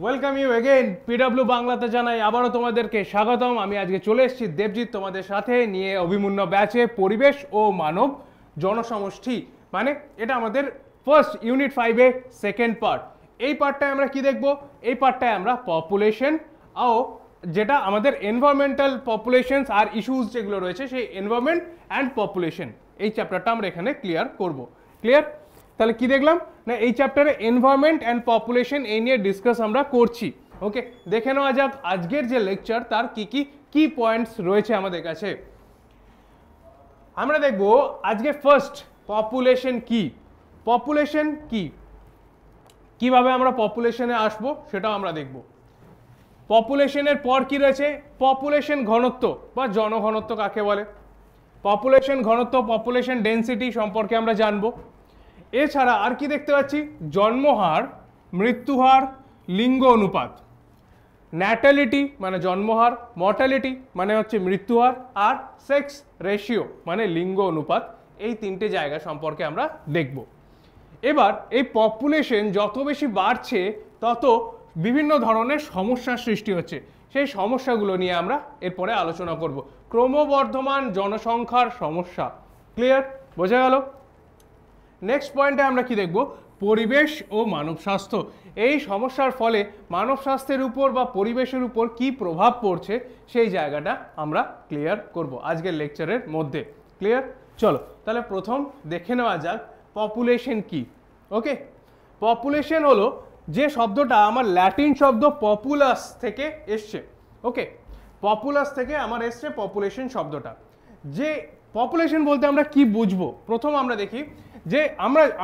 Welcome you again PW বাংলাতে জানাই আবারও তোমাদেরকে স্বাগতম। আমি আজকে চলে এসেছি দেবজিৎ তোমাদের সাথে নিয়ে অভিমন্য ব্যাচে পরিবেশ ও মানব জনসমষ্টি, মানে এটা আমাদের ফার্স্ট ইউনিট 5-এ সেকেন্ড পার্ট। এই পার্টটায় আমরা কি দেখব? এই পার্টটায় আমরা পপুলেশন ও যেটা আমাদের এনভায়রনমেন্টাল পপুলেশনস আর ইস্যুস যেগুলো রয়েছে সেই এনভায়রনমেন্ট অ্যান্ড পপুলেশন এই চ্যাপ্টারটা আমরা এখানে ক্লিয়ার করব। ক্লিয়ার? তাহলে কি দেখলাম না, এই চ্যাপ্টারে এনভায়রনমেন্ট অ্যান্ড পপুলেশন এই নিয়ে ডিসকাস আমরা করছি। ওকে, দেখে নেওয়া যাক আজকের যে লেকচার তার কি পয়েন্টস রয়েছে আমাদের কাছে। আমরা দেখব আজকে ফার্স্ট পপুলেশন কি, পপুলেশন কি, কিভাবে আমরা পপুলেশনে আসব সেটাও আমরা দেখব। পপুলেশনের পর কি রয়েছে? পপুলেশন ঘনত্ব বা জনঘনত্ব কাকে বলে, পপুলেশন ঘনত্ব, পপুলেশন ডেন্সিটি সম্পর্কে আমরা জানবো। এছাড়া আর কি দেখতে পাচ্ছি? জন্মহার, মৃত্যুহার, লিঙ্গ অনুপাত, ন্যাটালিটি মানে জন্মহার, মর্টালিটি মানে হচ্ছে মৃত্যুহার, আর সেক্স রেশিও মানে লিঙ্গ অনুপাত। এই তিনটে জায়গা সম্পর্কে আমরা দেখব। এবার এই পপুলেশন যত বেশি বাড়ছে তত বিভিন্ন ধরনের সমস্যার সৃষ্টি হচ্ছে। সেই সমস্যাগুলো নিয়ে আমরা এরপরে আলোচনা করব। ক্রমবর্ধমান জনসংখ্যার সমস্যা। ক্লিয়ার? বোঝা গেল? নেক্সট পয়েন্টে আমরা কি দেখব? পরিবেশ ও মানব স্বাস্থ্য। এই সমস্যার ফলে মানব স্বাস্থ্যের উপর বা পরিবেশের উপর কি প্রভাব পড়ছে সেই জায়গাটা আমরা ক্লিয়ার করব আজকের লেকচারের মধ্যে। ক্লিয়ার? চলো তাহলে প্রথম দেখে নেওয়া যাক পপুলেশন কি। ওকে, পপুলেশন হলো যে শব্দটা আমার ল্যাটিন শব্দ পপুলাস থেকে এসছে। ওকে, পপুলাস থেকে আমার এসছে পপুলেশন শব্দটা। যে পপুলেশন বলতে আমরা কি বুঝবো প্রথম আমরা দেখি যে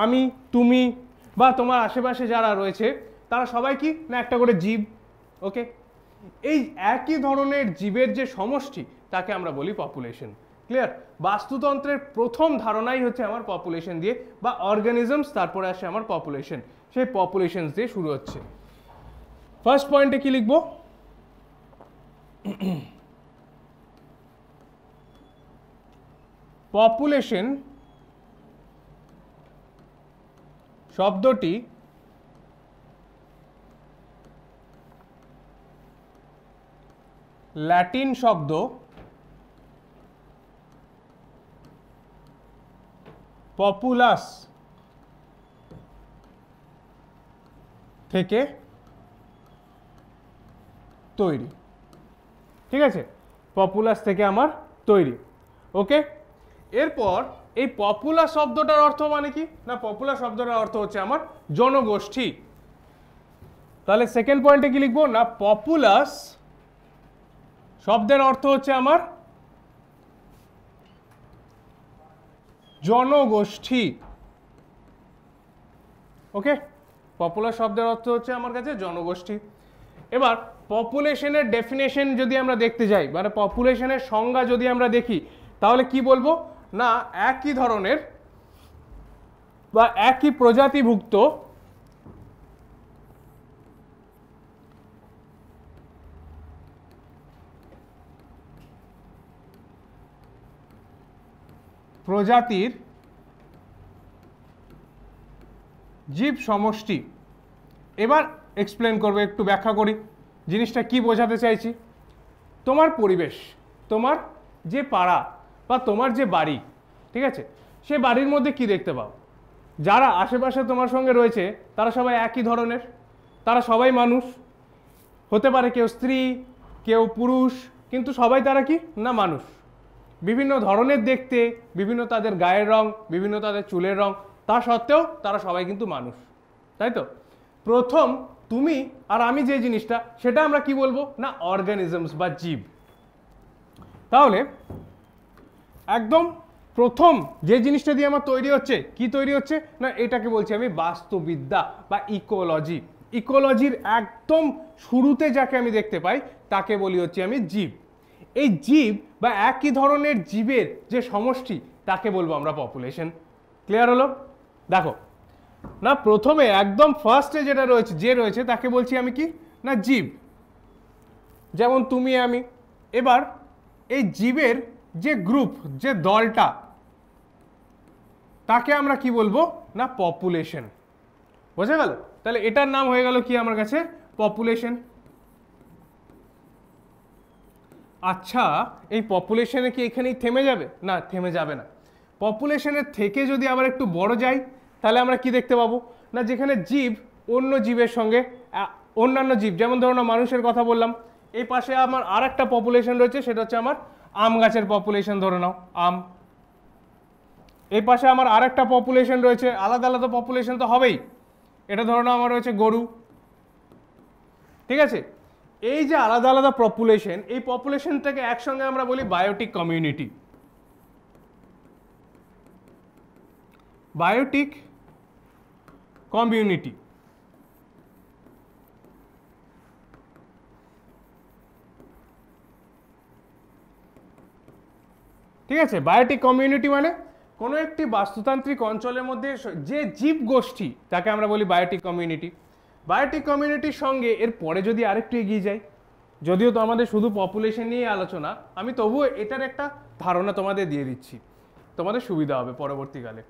আমি, তুমি বা তোমার আশেপাশে যারা রয়েছে তারা সবাই কি না একটা করে জীব। ওকে, এই একই ধরনের জীবের যে সমষ্টি তাকে আমরা বলি পপুলেশন। ক্লিয়ার? বাস্তুতন্ত্রের প্রথম ধারণাই হচ্ছে আমার পপুলেশন দিয়ে, বা অর্গানিজমস, তারপরে আসে আমার পপুলেশন। সেই পপুলেশনস দিয়ে শুরু হচ্ছে। ফার্স্ট পয়েন্টে কি লিখবো? পপুলেশন শব্দটি ল্যাটিন শব্দ পপুলাস থেকে তৈরি। ঠিক আছে, পপুলাস থেকে আমার তৈরি। ওকে, এরপর এই পপুলাস শব্দটার অর্থ মানে কি না, পপুলাস শব্দটার অর্থ হচ্ছে আমার জনগোষ্ঠী। তাহলে সেকেন্ড পয়েন্টে কি লিখবো না, পপুলাস শব্দের অর্থ হচ্ছে আমার জনগোষ্ঠী। ওকে, পপুলার শব্দের অর্থ হচ্ছে আমার কাছে জনগোষ্ঠী। এবার পপুলেশনের ডেফিনেশন যদি আমরা দেখতে যাই, মানে পপুলেশনের সংজ্ঞা যদি আমরা দেখি, তাহলে কি বলবো না, একই ধরনের বা একই প্রজাতিভুক্ত প্রজাতির জীব সমষ্টি। এবার এক্সপ্লেন করবো, একটু ব্যাখ্যা করি জিনিসটা কি বোঝাতে চাইছি। তোমার পরিবেশ, তোমার যে পাড়া বা তোমার যে বাড়ি, ঠিক আছে, সে বাড়ির মধ্যে কি দেখতে পাও? যারা আশেপাশে তোমার সঙ্গে রয়েছে তারা সবাই একই ধরনের, তারা সবাই মানুষ। হতে পারে কেউ স্ত্রী, কেউ পুরুষ, কিন্তু সবাই তারা কি না মানুষ। বিভিন্ন ধরনের দেখতে, বিভিন্ন তাদের গায়ের রং, বিভিন্ন তাদের চুলের রং, তা সত্ত্বেও তারা সবাই কিন্তু মানুষ, তাই তো? প্রথম তুমি আর আমি যে জিনিসটা, সেটা আমরা কি বলবো না, অর্গানিজমস বা জীব। তাহলে একদম প্রথম যে জিনিসটা দিয়ে আমার তৈরি হচ্ছে, কি তৈরি হচ্ছে না, এটাকে বলছি আমি বাস্তুবিদ্যা বা ইকোলজি। ইকোলজির একদম শুরুতে যাকে আমি দেখতে পাই তাকে বলি হচ্ছে আমি জীব। এই জীব বা একই ধরনের জীবের যে সমষ্টি তাকে বলবো আমরা পপুলেশন। ক্লিয়ার হলো? দেখো না, প্রথমে একদম ফার্স্টে যেটা রয়েছে তাকে বলছি আমি কি না, জীব। যেমন তুমি, আমি। এবার এই জীবের যে গ্রুপ, যে দলটা, তাকে আমরা কি বলবো না, পপুলেশন। বোঝা গেল? তাহলে এটার নাম হয়ে গেল কি আমার কাছে, পপুলেশন। আচ্ছা, এই পপুলেশনে কি এখানেই থেমে যাবে? না, থেমে যাবে না। পপুলেশনের থেকে যদি আবার একটু বড় যাই, তাহলে আমরা কি দেখতে পাবো না, যেখানে জীব অন্য জীবের সঙ্গে অন্যান্য জীব, যেমন ধরো না মানুষের কথা বললাম, এই পাশে আমার আর একটা পপুলেশন রয়েছে, সেটা হচ্ছে আমার আম গাছের পপুলেশন, ধরে নাও আম। এই পাশে আমার আর একটা পপুলেশন রয়েছে, আলাদা আলাদা পপুলেশন তো হবেই, এটা ধরে নাও আমার রয়েছে গরু। ঠিক আছে, এই যে আলাদা আলাদা পপুলেশন, এই পপুলেশনটাকে একসঙ্গে আমরা বলি বায়োটিক কমিউনিটি। Biotique community. ঠিক আছে, বায়োটিক কমিউনিটি মানে কোনো একটি বাস্তুতান্ত্রিক অঞ্চলের মধ্যে যে জীব গোষ্ঠী, তাকে আমরা বলি বায়োটিক কমিউনিটি। বায়োটিক কমিউনিটির সঙ্গে এর পরে যদি আরেকটু এগিয়ে যাই, যদিও তো আমাদের শুধু পপুলেশন নিয়ে আলোচনা, আমি তবুও এটার একটা ধারণা তোমাদের দিয়ে দিচ্ছি, তোমাদের সুবিধা হবে পরবর্তীকালে।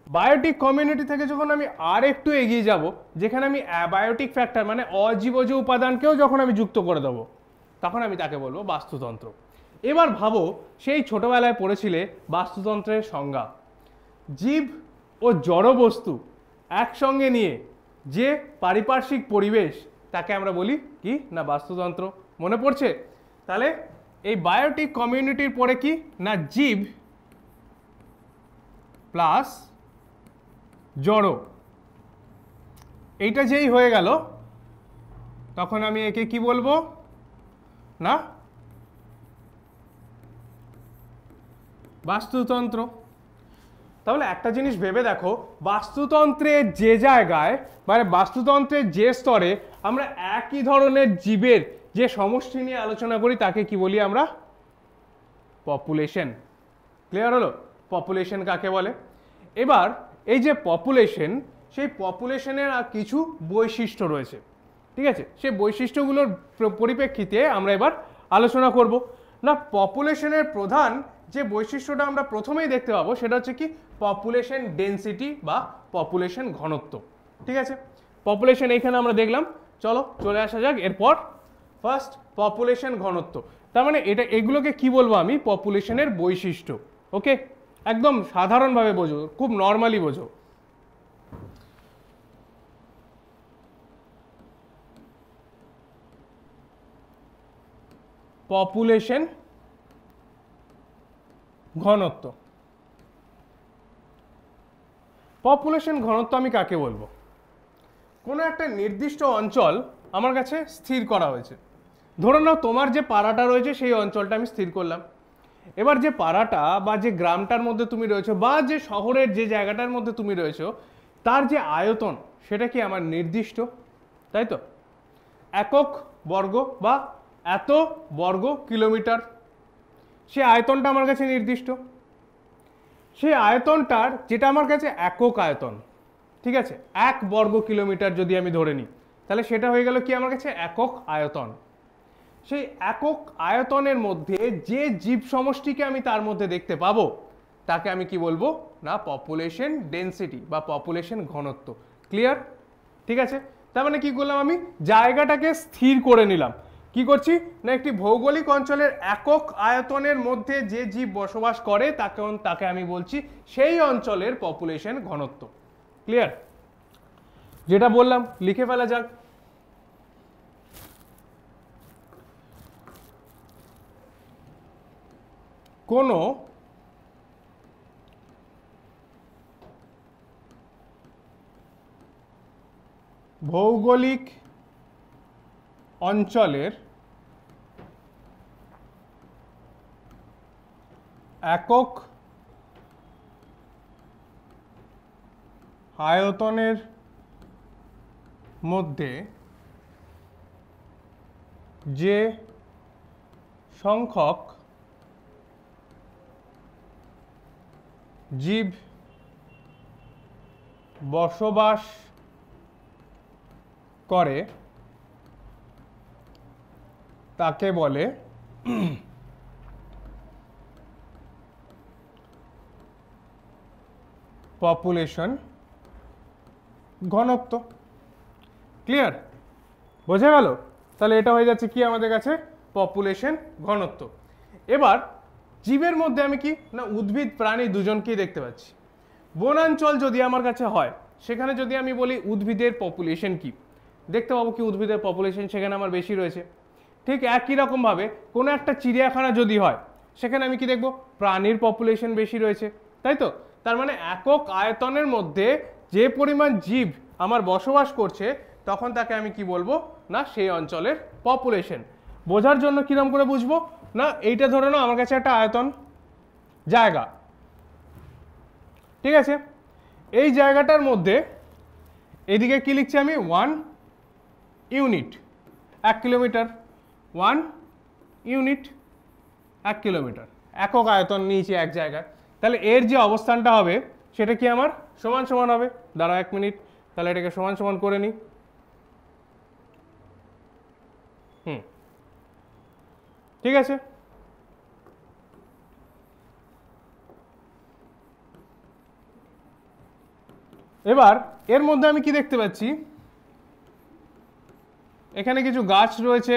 বায়োটিক কমিউনিটি থেকে যখন আমি আর একটু এগিয়ে যাব, যেখানে আমি অ্যাবায়োটিক ফ্যাক্টর মানে অজীবজ উপাদানকেও যখন আমি যুক্ত করে দেবো, তখন আমি তাকে বলবো বাস্তুতন্ত্র। এবার ভাবো, সেই ছোটবেলায় পড়েছিলে বাস্তুতন্ত্রের সংজ্ঞা, জীব ও জড় বস্তু একসঙ্গে নিয়ে যে পারিপার্শ্বিক পরিবেশ, তাকে আমরা বলি কি না বাস্তুতন্ত্র। মনে পড়ছে? তাহলে এই বায়োটিক কমিউনিটির পরে কি না জীব প্লাস জড়, এইটা যেই হয়ে গেল, তখন আমি একে কি বলবো না বাস্তুতন্ত্র। তাহলে একটা জিনিস ভেবে দেখো, বাস্তুতন্ত্রের যে জায়গায় মানে বাস্তুতন্ত্রের যে স্তরে আমরা একই ধরনের জীবের যে সমষ্টি নিয়ে আলোচনা করি, তাকে কি বলি আমরা পপুলেশন। ক্লিয়ার হলো পপুলেশন কাকে বলে? এবার এই যে পপুলেশন, সেই পপুলেশনের কিছু বৈশিষ্ট্য রয়েছে। ঠিক আছে, সেই বৈশিষ্ট্যগুলোর পরিপ্রেক্ষিতে আমরা এবার আলোচনা করব। না, পপুলেশনের প্রধান যে বৈশিষ্ট্যটা আমরা প্রথমেই দেখতে পাবো, সেটা হচ্ছে কি পপুলেশন ডেনসিটি বা পপুলেশন ঘনত্ব। ঠিক আছে, পপুলেশন এইখানে আমরা দেখলাম, চলো চলে আসা যাক এরপর। ফার্স্ট পপুলেশন ঘনত্ব, তার মানে এগুলোকে কি বলবো আমি, পপুলেশনের বৈশিষ্ট্য। ওকে, একদম সাধারণভাবে বোঝো, খুব নর্মালি বোঝো। পপুলেশন ঘনত্ব। পপুলেশন ঘনত্ব আমি কাকে বলবো? কোনো একটা নির্দিষ্ট অঞ্চল আমার কাছে স্থির করা হয়েছে, ধরে নাও তোমার যে পাড়াটা রয়েছে সেই অঞ্চলটা আমি স্থির করলাম। এবার যে পাড়াটা বা যে গ্রামটার মধ্যে তুমি রয়েছো বা যে শহরের যে জায়গাটার মধ্যে তুমি রয়েছো, তার যে আয়তন সেটা কি আমার নির্দিষ্ট, তাই তো? একক বর্গ বা এত বর্গ কিলোমিটার, সে আয়তনটা আমার কাছে নির্দিষ্ট। সেই আয়তনটার যেটা আমার কাছে একক আয়তন, ঠিক আছে, 1 বর্গ কিলোমিটার যদি আমি ধরে নিই, তাহলে সেটা হয়ে গেল কি আমার কাছে একক আয়তন। সেই একক আয়তনের মধ্যে যে জীব সমষ্টিকে আমি তার মধ্যে দেখতে পাবো, তাকে আমি কি বলবো না পপুলেশন ডেনসিটি বা পপুলেশন ঘনত্ব। ক্লিয়ার? ঠিক আছে, তার মানে কি করলাম, আমি জায়গাটাকে স্থির করে নিলাম। কি করছি না, একটি ভৌগোলিক অঞ্চলের একক আয়তনের মধ্যে যে জীব বসবাস করে তাকে আমি বলছি সেই অঞ্চলের পপুলেশন ঘনত্ব। ক্লিয়ার? যেটা বললাম লিখে ফেলা যাক। কোনো ভৌগোলিক অঞ্চলের একক আয়তনের মধ্যে যে সংখ্যক জীব বসবাস করে তাকে বলে পপুলেশন ঘনত্ব। ক্লিয়ার? বোঝা গেল? তাহলে এটা হয়ে যাচ্ছে কি আমাদের কাছে পপুলেশন ঘনত্ব। এবার জীবের মধ্যে আমি কি না উদ্ভিদ প্রাণী দুজনকেই দেখতে পাচ্ছি। বনাঞ্চল যদি আমার কাছে হয়, সেখানে যদি আমি বলি উদ্ভিদের পপুলেশন কি, দেখতে পাবো কি উদ্ভিদের পপুলেশন সেখানে আমার বেশি রয়েছে। ঠিক একই রকমভাবে কোনো একটা চিড়িয়াখানা যদি হয়, সেখানে আমি কি দেখব প্রাণীর পপুলেশন বেশি রয়েছে, তাই তো? তার মানে একক আয়তনের মধ্যে যে পরিমাণ জীব আমার বসবাস করছে, তখন তাকে আমি কি বলবো না সেই অঞ্চলের পপুলেশন। বোঝার জন্য কিরকম করে বুঝবো না, এইটা ধরে নাও আমার কাছে একটা আয়তন জায়গা, ঠিক আছে? এই জায়গাটার মধ্যে এদিকে কি লিখছি আমি 1 ইউনিট, 1 কিলোমিটার, 1 ইউনিট 1 কিলোমিটার, একক আয়তন নিয়েছি এক জায়গায়। তাহলে এর যে অবস্থানটা হবে সেটা কি আমার সমান সমান হবে। দাঁড়াও 1 মিনিট, তাহলে এটাকে সমান সমান করে নিই। ঠিক আছে, এবার এর মধ্যে আমি কি দেখতে পাচ্ছি, এখানে কিছু গাছ রয়েছে,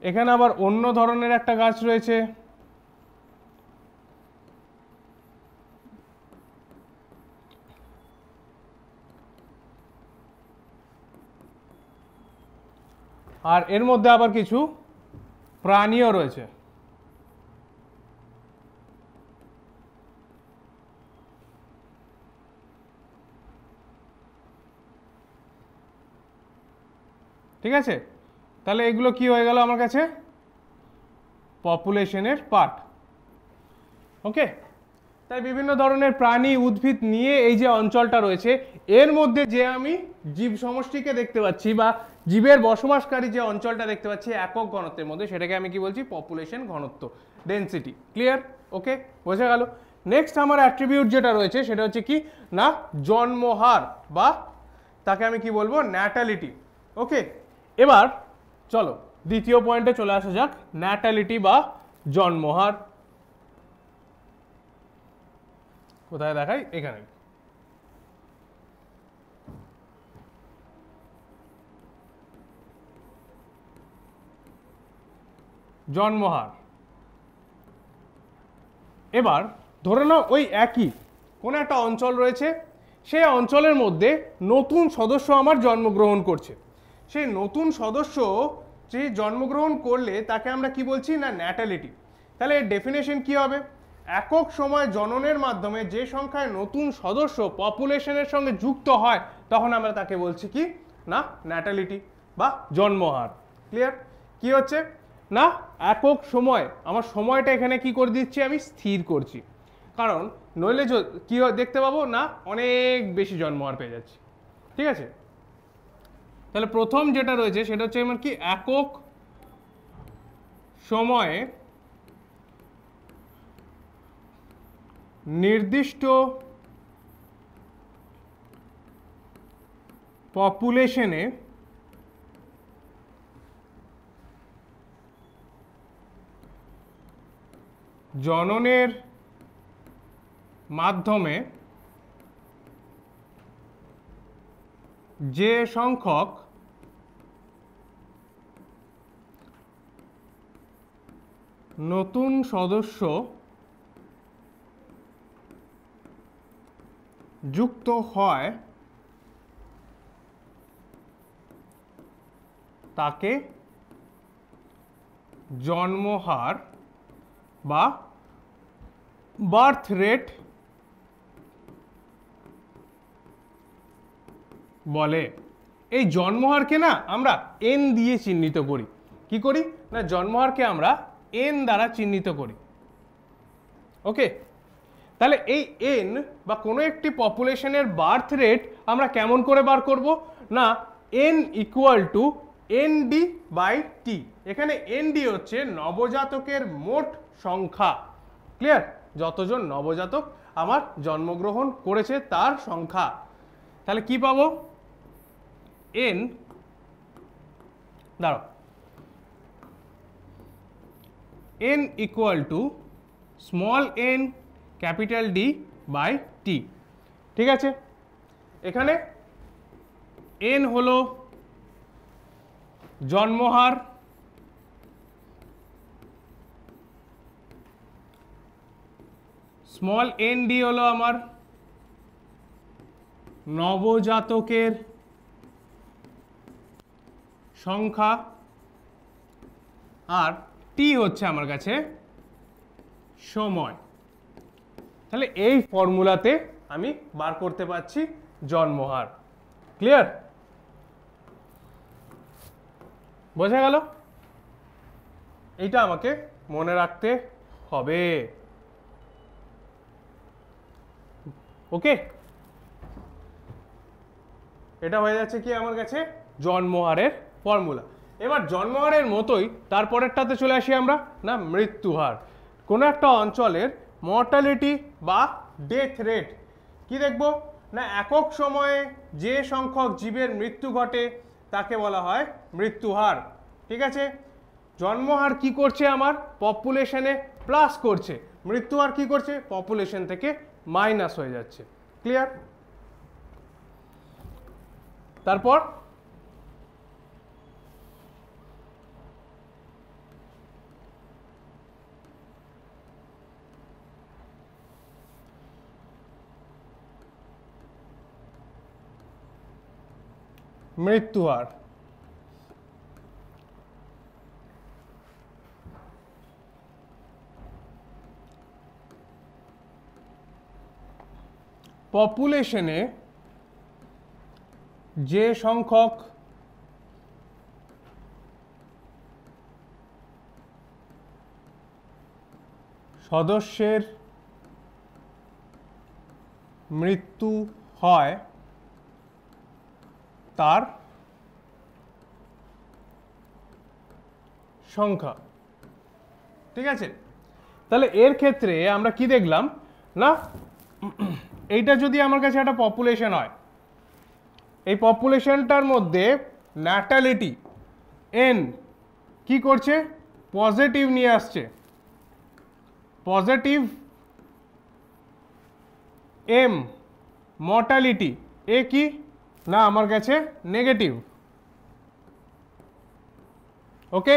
এখানে আবার অন্য ধরনের একটা গাছ রয়েছে, আর এর মধ্যে আবার কিছু প্রাণীও রয়েছে। ঠিক আছে, তাহলে এগুলো কি হয়ে গেল আমার কাছে পপুলেশনের পার্ট। ওকে, তাই বিভিন্ন ধরনের প্রাণী উদ্ভিদ নিয়ে এই যে অঞ্চলটা রয়েছে, এর মধ্যে যে আমি জীব সমষ্টিকে দেখতে পাচ্ছি বা জীবের বসবাসকারী যে অঞ্চলটা দেখতে পাচ্ছি একক ঘনত্বের মধ্যে, সেটাকে আমি কি বলছি পপুলেশন ঘনত্ব, ডেনসিটি। ক্লিয়ার? ওকে, বোঝা গেল। নেক্সট আমার অ্যাট্রিবিউট যেটা রয়েছে সেটা হচ্ছে কি না জন্মহার, বা তাকে আমি কি বলবো ন্যাটালিটি। ওকে, এবার চলো দ্বিতীয় পয়েন্টে চলে আসা যাক, ন্যাটালিটি বা জন্মহার। কোথায় দেখাই? এখানে। জন্মহার। এবার ধরে নাও ওই একই কোনো একটা অঞ্চল রয়েছে, সেই অঞ্চলের মধ্যে নতুন সদস্য আমার জন্মগ্রহণ করছে। সেই নতুন সদস্য যে জন্মগ্রহণ করলে তাকে আমরা কি বলছি না ন্যাটালিটি। তাহলে এর ডেফিনেশন কি হবে? একক সময় জননের মাধ্যমে যে সংখ্যায় নতুন সদস্য পপুলেশনের সঙ্গে যুক্ত হয়, তখন আমরা তাকে বলছি কি না ন্যাটালিটি বা জন্মহার। ক্লিয়ার? কি হচ্ছে না একক সময়, আমার সময়টা এখানে কি করে দিচ্ছি আমি স্থির করছি, কারণ নইলে কি দেখতে পাবো না অনেক বেশি জন্মহার পেয়ে যাচ্ছি। ঠিক আছে, তাহলে প্রথম যেটা রয়েছে সেটা হচ্ছে আমার কি একক সময়ে নির্দিষ্ট পপুলেশনে জননের মাধ্যমে যে সংখ্যক নতুন সদস্য যুক্ত হয় তাকে জন্মহার বা বার্থ রেট বলে। এই জন্মহারকে না আমরা এন দিয়ে চিহ্নিত করি। কি করি না জন্মহারকে আমরা এন দ্বারা চিহ্নিত করি। ওকে, তাহলে এই এন বা কোনো একটি পপুলেশনের বার্থ রেট আমরা কেমন করে বার করব না N equal to N D by T. এখানে এন ডি হচ্ছে নবজাতকের মোট সংখ্যা। ক্লিয়ার? যতজন নবজাতক আমার জন্মগ্রহণ করেছে তার সংখ্যা। তাহলে কি পাবো? এন, দাঁড়াও, n equal to small n capital D by T। ঠিক আছে, এখানে এন হলো জন্মহার, স্মল এন ডি হলো আমার নবজাতকের সংখ্যা, আর টি হচ্ছে আমার কাছে সময়। তাহলে এই ফর্মুলাতে আমি বার করতে পারছি জন্মহার। ক্লিয়ার? বোঝা গেল? এইটা আমাকে মনে রাখতে হবে। ওকে, এটা হয়ে যাচ্ছে কি আমার কাছে জন্মহারের ফর্মুলা। এবার জন্মহারের মতোই তারপরেরটাতে চলে আসি আমরা, না মৃত্যুহার। কোনো একটা অঞ্চলের মর্টালিটি বা ডেথ রেট কি দেখব, না একক সময়ে যে সংখ্যক জীবের মৃত্যু ঘটে তাকে বলা হয় মৃত্যুহার। ঠিক আছে, জন্মহার কি করছে, আমার পপুলেশনে প্লাস করছে, মৃত্যুহার কি করছে, পপুলেশন থেকে মাইনাস হয়ে যাচ্ছে। ক্লিয়ার? তারপর মৃত্যুহার, পপুলেশনে যে সংখ্যক সদস্যের মৃত্যু হয় তার সংখ্যা। ঠিক আছে, তাহলে এর ক্ষেত্রে আমরা কি দেখলাম, না এইটা যদি আমার কাছে একটা পপুলেশন হয়, এই পপুলেশনটার মধ্যে ন্যাটালিটি এন কি করছে, পজিটিভ নিয়ে আসছে, পজিটিভ এম, মর্টালিটি এ কি না আমার কাছে নেগেটিভ। ওকে,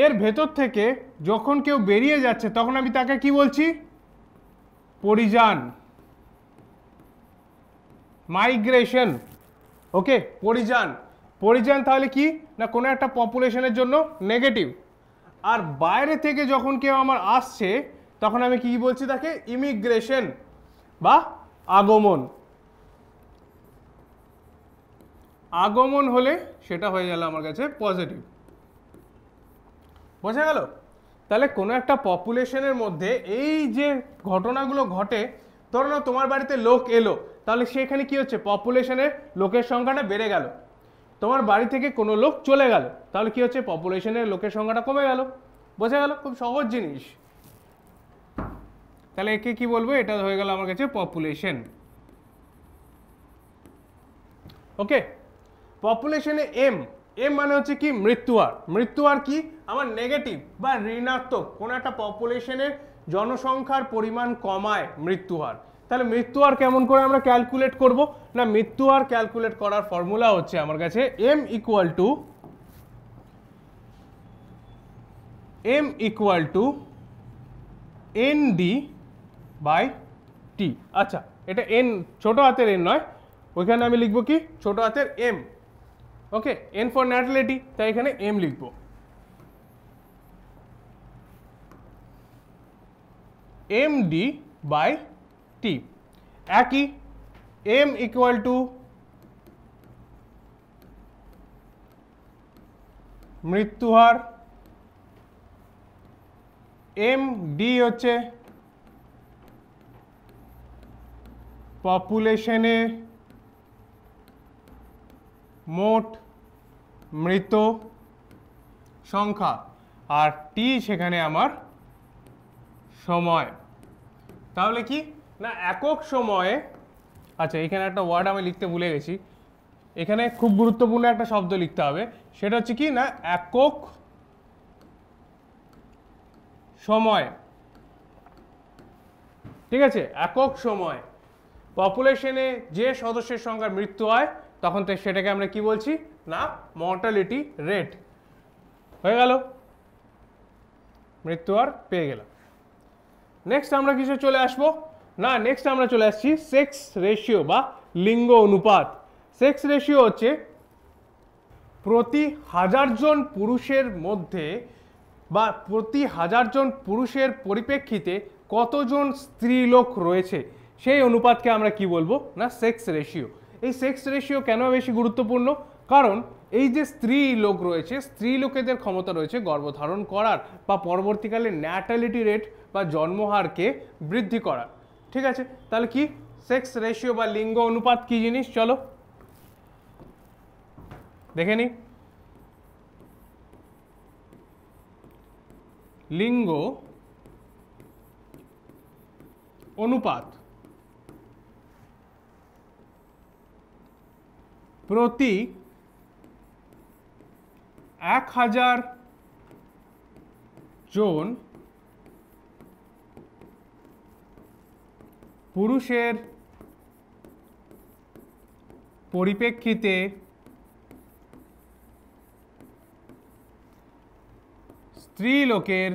এর ভেতর থেকে যখন কেউ বেরিয়ে যাচ্ছে তখন আমি তাকে কি বলছি, পরিযান, মাইগ্রেশন। ওকে, পরিযান, পরিযান তাহলে কি না কোনো একটা পপুলেশনের জন্য নেগেটিভ। আর বাইরে থেকে যখন কেউ আমার আসছে তখন আমি কি বলছি, তাকে ইমিগ্রেশন বা আগমন। আগমন হলে সেটা হয়ে গেল আমার কাছে পজিটিভ। বোঝা গেল? তাহলে কোনো একটা পপুলেশনের মধ্যে এই যে ঘটনাগুলো ঘটে, ধরো না তোমার বাড়িতে লোক এলো, তাহলে সেখানে কি হচ্ছে, পপুলেশনের লোকের সংখ্যাটা বেড়ে গেল। তোমার বাড়ি থেকে কোনো লোক চলে গেল, তাহলে কি হচ্ছে, পপুলেশনের লোকের সংখ্যাটা কমে গেল। বোঝা গেল? খুব সহজ জিনিস। তাহলে একে কি বলবো, এটা হয়ে গেল আমার কাছে পপুলেশন। ওকে, পপুলেশনে এম, এম মানে হচ্ছে কি মৃত্যুহার। মৃত্যুহার কি আমার নেগেটিভ বা ঋণাত্মক, কোনো একটা পপুলেশনের জনসংখ্যার পরিমাণ কমায় মৃত্যুহার। তাহলে মৃত্যুহার কেমন করে আমরা ক্যালকুলেট করব, না মৃত্যুহার ক্যালকুলেট করার ফর্মুলা হচ্ছে আমার কাছে M equal to N D by T. আচ্ছা, এটা এন ছোট হাতের এন নয়, ওইখানে আমি লিখবো কি ছোট হাতের M. Okay, N for natality, তাই এখানে এম লিখবো। এম ডি বাই টি একই, এম ইকুয়াল টু মৃত্যুহার, এম ডি হচ্ছে পপুলেশনে মোট মৃত সংখ্যা, আর টি সেখানে আমার সময়। তাহলে কি না একক সময়ে, আচ্ছা এখানে একটা ওয়ার্ড আমি লিখতে ভুলে গেছি, এখানে খুব গুরুত্বপূর্ণ একটা শব্দ লিখতে হবে, সেটা হচ্ছে কি না একক সময়। ঠিক আছে, একক সময়। পপুলেশনে যে সদস্যের সংখ্যার মৃত্যু হয় তখন তো সেটাকে আমরা কি বলছি না মর্টালিটি রেট। হয়ে গেল, মৃত্যু হার পেয়ে গেলাম। নেক্সট আমরা কিছু চলে আসবো না, নেক্সট আমরা চলে আসছি সেক্স রেশিও বা লিঙ্গ অনুপাত। সেক্স রেশিও হচ্ছে প্রতি 1000 জন পুরুষের মধ্যে বা প্রতি 1000 জন পুরুষের পরিপ্রেক্ষিতে কতজন স্ত্রী লোক রয়েছে সেই অনুপাতকে আমরা কি বলবো না সেক্স রেশিও। এই সেক্স রেশিও কেন বেশি গুরুত্বপূর্ণ, কারণ এই যে স্ত্রী লোক রয়েছে, স্ত্রী লোকেদের ক্ষমতা রয়েছে গর্ভধারণ করার বা পরবর্তীকালে ন্যাটালিটি রেট বা জন্মহারকে বৃদ্ধি করার। ঠিক আছে, তাহলে কি সেক্স রেশিও বা লিঙ্গ অনুপাত কি জিনিস চলো দেখে নি। লিঙ্গ অনুপাত প্রতি 1000 জন পুরুষের পরিপ্রেক্ষিতে স্ত্রী লোকের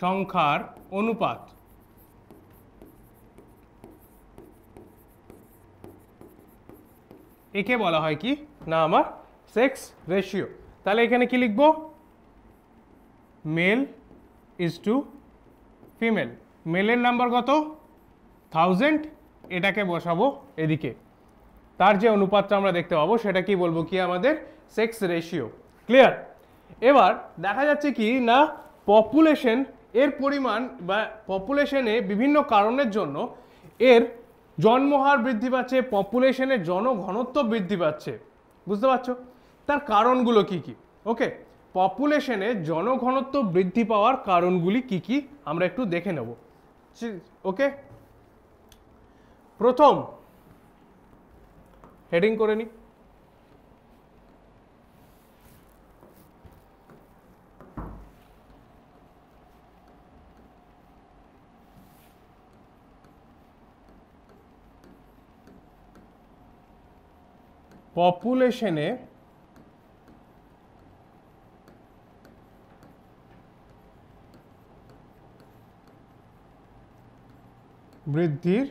সংখ্যার অনুপাত। একে বলা হয় কি না আমার সেক্স রেশিও। তাহলে এখানে কি লিখবো, মেল ইজ টু ফিমেল। মেলের নাম্বার কত 1000, এটাকে বসাবো এদিকে, তার যে অনুপাতটা আমরা দেখতে পাবো সেটা কি বলবো কি আমাদের সেক্স রেশিও। ক্লিয়ার? এবার দেখা যাচ্ছে কি না পপুলেশন এর পরিমাণ বা পপুলেশনে বিভিন্ন কারণের জন্য এর জন্মহার বৃদ্ধি পাচ্ছে, পপুলেশনের জনঘনত্ব বৃদ্ধি পাচ্ছে। বুঝতে পারছো তার কারণগুলো কি কি? ওকে, পপুলেশনে জনঘনত্ব বৃদ্ধি পাওয়ার কারণগুলি কি কি আমরা একটু দেখে নেব। ওকে, প্রথম হেডিং করে নি, পপুলেশনে বৃদ্ধির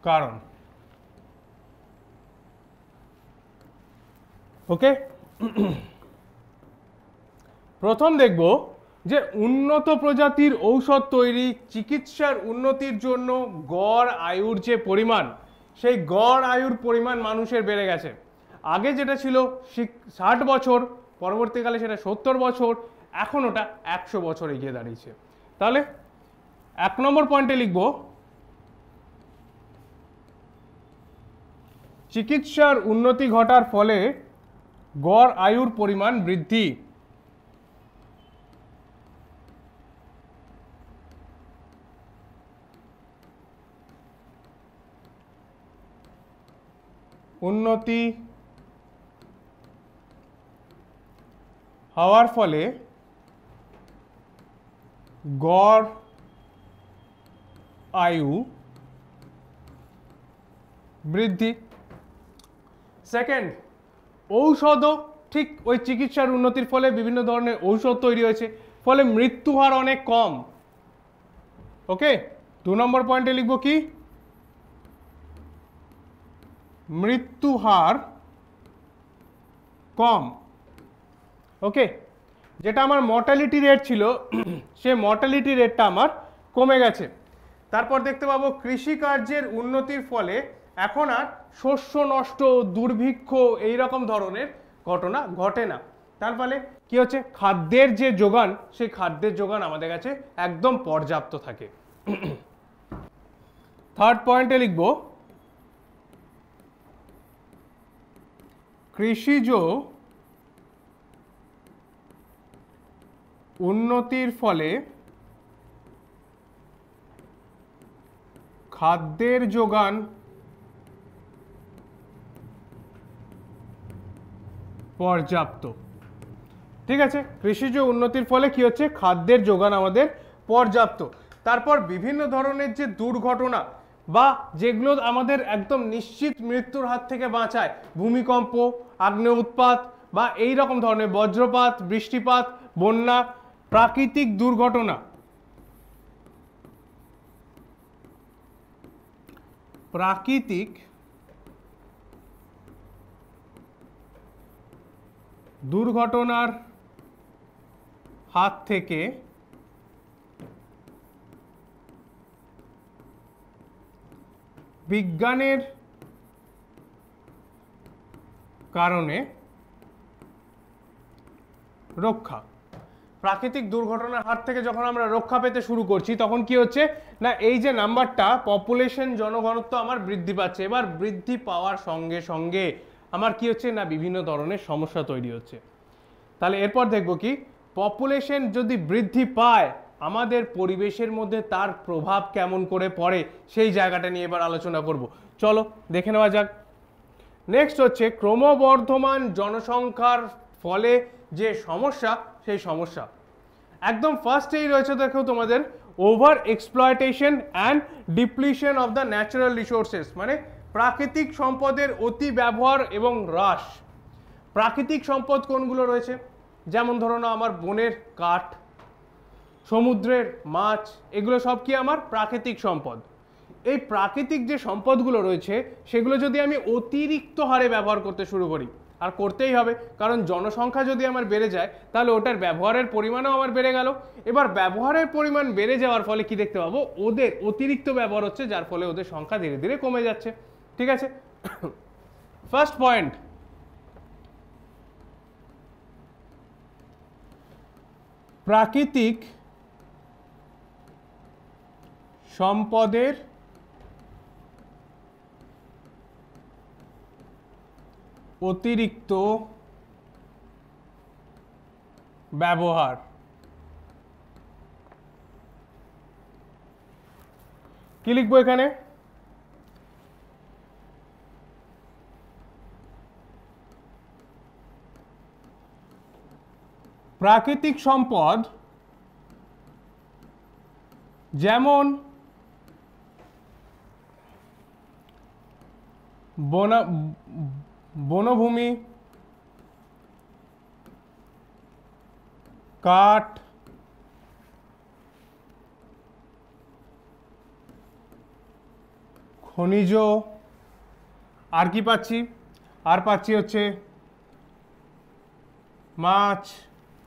কারণ। ওকে, প্রথম দেখব যে উন্নত প্রজাতির ঔষধ তৈরি, চিকিৎসার উন্নতির জন্য গড় আয়ুর যে পরিমাণ, সেই গড় আয়ুর পরিমাণ মানুষের বেড়ে গেছে। আগে যেটা ছিল 60 বছর, পরবর্তীকালে সেটা 70 বছর, এখন ওটা 100 বছর এগিয়ে দাঁড়িয়েছে। তাহলে 1 নম্বর পয়েন্টে লিখব চিকিৎসার উন্নতি ঘটার ফলে গড় আয়ুর পরিমাণ বৃদ্ধি। উন্নতি হওয়ার ফলে গড় আয়ু বৃদ্ধি। সেকেন্ড, ঔষধও ঠিক ওই চিকিৎসার উন্নতির ফলে বিভিন্ন ধরনের ঔষধ তৈরি হয়েছে, ফলে মৃত্যু হার অনেক কম। ওকে, 2 নম্বর পয়েন্টে লিখব কি মৃত্যু হার কম। ওকে, যেটা আমার মর্টালিটি রেট ছিল সে মর্টালিটি রেটটা আমার কমে গেছে। তারপর দেখতে পাবো কৃষিকার্যের উন্নতির ফলে এখন আর শস্য নষ্ট, দুর্ভিক্ষ এই রকম ধরনের ঘটনা ঘটে না। তার ফলে কি হচ্ছে, খাদ্যের যে যোগান, সেই খাদ্যের যোগান আমাদের কাছে একদম পর্যাপ্ত থাকে। থার্ড পয়েন্টে লিখব কৃষিজ উন্নতির ফলে খাদ্যের যোগান পর্যাপ্ত। ঠিক আছে, কৃষিজ উন্নতির ফলে কি হচ্ছে, খাদ্যের যোগান আমাদের পর্যাপ্ত। তারপর বিভিন্ন ধরনের যে দুর্ঘটনা বা যেগুলো আমাদের একদম নিশ্চিত মৃত্যুর হাত থেকে বাঁচায়, ভূমিকম্প, আগ্নেয় উৎপাত বা এই রকম ধরনের বজ্রপাত, বৃষ্টিপাত, বন্যা, প্রাকৃতিক দুর্ঘটনা, প্রাকৃতিক দুর্ঘটনার হাত থেকে বিজ্ঞানের কারণে রক্ষা। প্রাকৃতিক দুর্ঘটনার হাত থেকে যখন আমরা রক্ষা পেতে শুরু করছি তখন কি হচ্ছে না, এই যে নাম্বারটা পপুলেশন, জনঘনত্ব আমার বৃদ্ধি পাচ্ছে। এবার বৃদ্ধি পাওয়ার সঙ্গে সঙ্গে আমার কি হচ্ছে না, বিভিন্ন ধরনের সমস্যা তৈরি হচ্ছে। তাহলে এরপর দেখব কি, পপুলেশন যদি বৃদ্ধি পায় আমাদের পরিবেশের মধ্যে তার প্রভাব কেমন করে পড়ে, সেই জায়গাটা নিয়ে এবার আলোচনা করব। চলো দেখে নেওয়া যাক। নেক্সট হচ্ছে ক্রমবর্ধমান জনসংখ্যার ফলে যে সমস্যা, সেই সমস্যা একদম ফার্স্টেই রয়েছে। দেখো তোমাদের over exploitation and depletion of the natural resources, মানে প্রাকৃতিক সম্পদের অতি ব্যবহার এবং হ্রাস। প্রাকৃতিক সম্পদ কোনগুলো রয়েছে, যেমন ধরো না আমার বনের কাঠ, সমুদ্রের মাছ, এগুলো সব কি আমার প্রাকৃতিক সম্পদ। এই প্রাকৃতিক যে সম্পদগুলো রয়েছে সেগুলো যদি আমি অতিরিক্ত হারে ব্যবহার করতে শুরু করি, আর করতেই হবে কারণ জনসংখ্যা যদি আমার বেড়ে যায় তাহলে ওটার ব্যবহারের পরিমাণও আমার বেড়ে গেল। এবার ব্যবহারের পরিমাণ বেড়ে যাওয়ার ফলে কি দেখতে পাবো, ওদের অতিরিক্ত ব্যবহার হচ্ছে, যার ফলে ওদের সংখ্যা ধীরে ধীরে কমে যাচ্ছে। ঠিক আছে, ফার্স্ট পয়েন্ট, প্রাকৃতিক সম্পদের অতিরিক্ত ব্যবহার। কি লিখবো এখানে, প্রাকৃতিক সম্পদ যেমন বনভূমি, কাঠ, খনিজ, আর কি পাচ্ছি, আর পাচ্ছি হচ্ছে মাছ,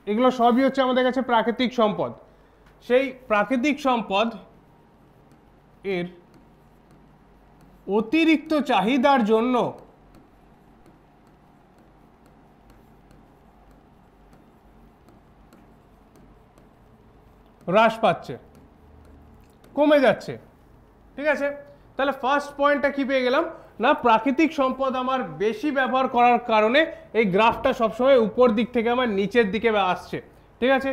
এগুলো সবই হচ্ছে আমাদের কাছে প্রাকৃতিক সম্পদ। সেই প্রাকৃতিক সম্পদ এর অতিরিক্ত চাহিদার জন্য হ্রাস পাচ্ছে, কমে যাচ্ছে। ঠিক আছে, তাহলে ফার্স্ট পয়েন্টটা কি পেয়ে গেলাম না, প্রাকৃতিক সম্পদ আমার বেশি ব্যবহার করার কারণে এই গ্রাফটা সবসময় উপর দিক থেকে আমার নিচের দিকে আসছে। ঠিক আছে,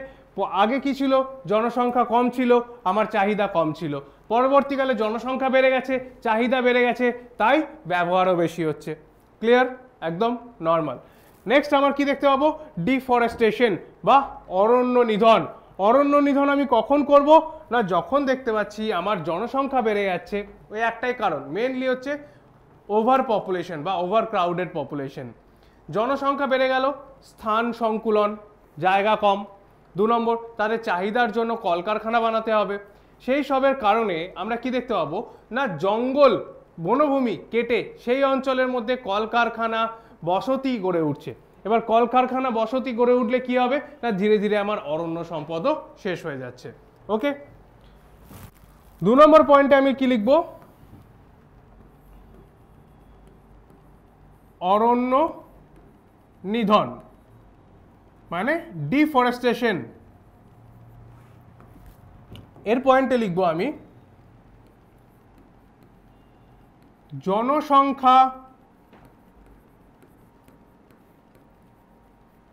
আগে কি ছিল, জনসংখ্যা কম ছিল, আমার চাহিদা কম ছিল, পরবর্তীকালে জনসংখ্যা বেড়ে গেছে, চাহিদা বেড়ে গেছে, তাই ব্যবহারও বেশি হচ্ছে। ক্লিয়ার, একদম নর্মাল। নেক্সট আমার কি দেখতে পাবো, ডিফরেস্টেশন বা অরণ্য নিধন। অরণ্য নিধন আমি কখন করব না, যখন দেখতে পাচ্ছি আমার জনসংখ্যা বেড়ে যাচ্ছে। ওই একটাই কারণ, মেনলি হচ্ছে ওভার পপুলেশন বা ওভার ক্রাউডেড পপুলেশন। জনসংখ্যা বেড়ে গেল, স্থান সংকুলন, জায়গা কম। 2 নম্বর, তাদের চাহিদার জন্য কলকারখানা বানাতে হবে। সেই সবের কারণে আমরা কি দেখতে পাবো না, জঙ্গল, বনভূমি কেটে সেই অঞ্চলের মধ্যে কলকারখানা, বসতি গড়ে উঠছে। এবার কলকারখানা, বসতি গড়ে উঠলে কি হবে না, ধীরে ধীরে আমার অরণ্য সম্পদও শেষ হয়ে যাচ্ছে। ওকে, 2 নম্বর পয়েন্টে আমি কি লিখব, অরণ্য নিধন মানে ডিফরেস্টেশন। এর পয়েন্টে লিখব আমি জনসংখ্যা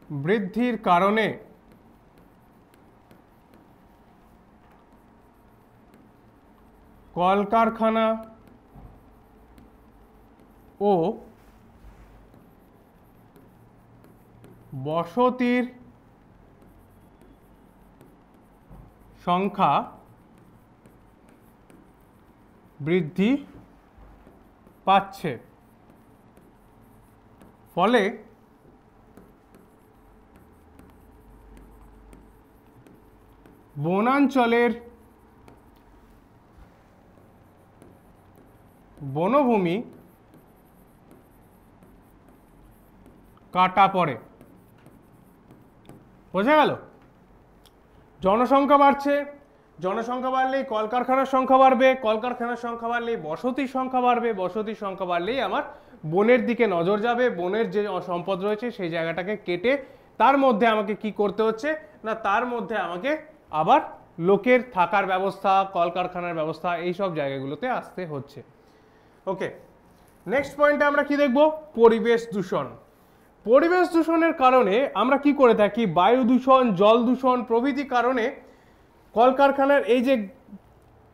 বৃদ্ধির কারণে কলকারখানা ও বসতির সংখ্যা বৃদ্ধি পাচ্ছে, ফলে বনাঞ্চলের বনভূমি কাটা পড়ে। বোঝা গেল? জনসংখ্যা বাড়ছে, জনসংখ্যা বাড়লেই কলকারখানার সংখ্যা বাড়বে, কলকারখানার সংখ্যা বাড়লেই বসতির সংখ্যা বাড়বে, বসতির সংখ্যা বাড়লেই আমার বনের দিকে নজর যাবে, বনের যে সম্পদ রয়েছে সেই জায়গাটাকে কেটে তার মধ্যে আমাকে কি করতে হচ্ছে না, তার মধ্যে আমাকে আবার লোকের থাকার ব্যবস্থা, কলকারখানার ব্যবস্থা, এই সব জায়গাগুলোতে আসতে হচ্ছে। ওকে, নেক্সট পয়েন্টে আমরা কি দেখব? পরিবেশ দূষণ। পরিবেশ দূষণের কারণে আমরা কি করে থাকি? বায়ু দূষণ, জল দূষণ প্রভৃতি কারণে কলকারখানার এই যে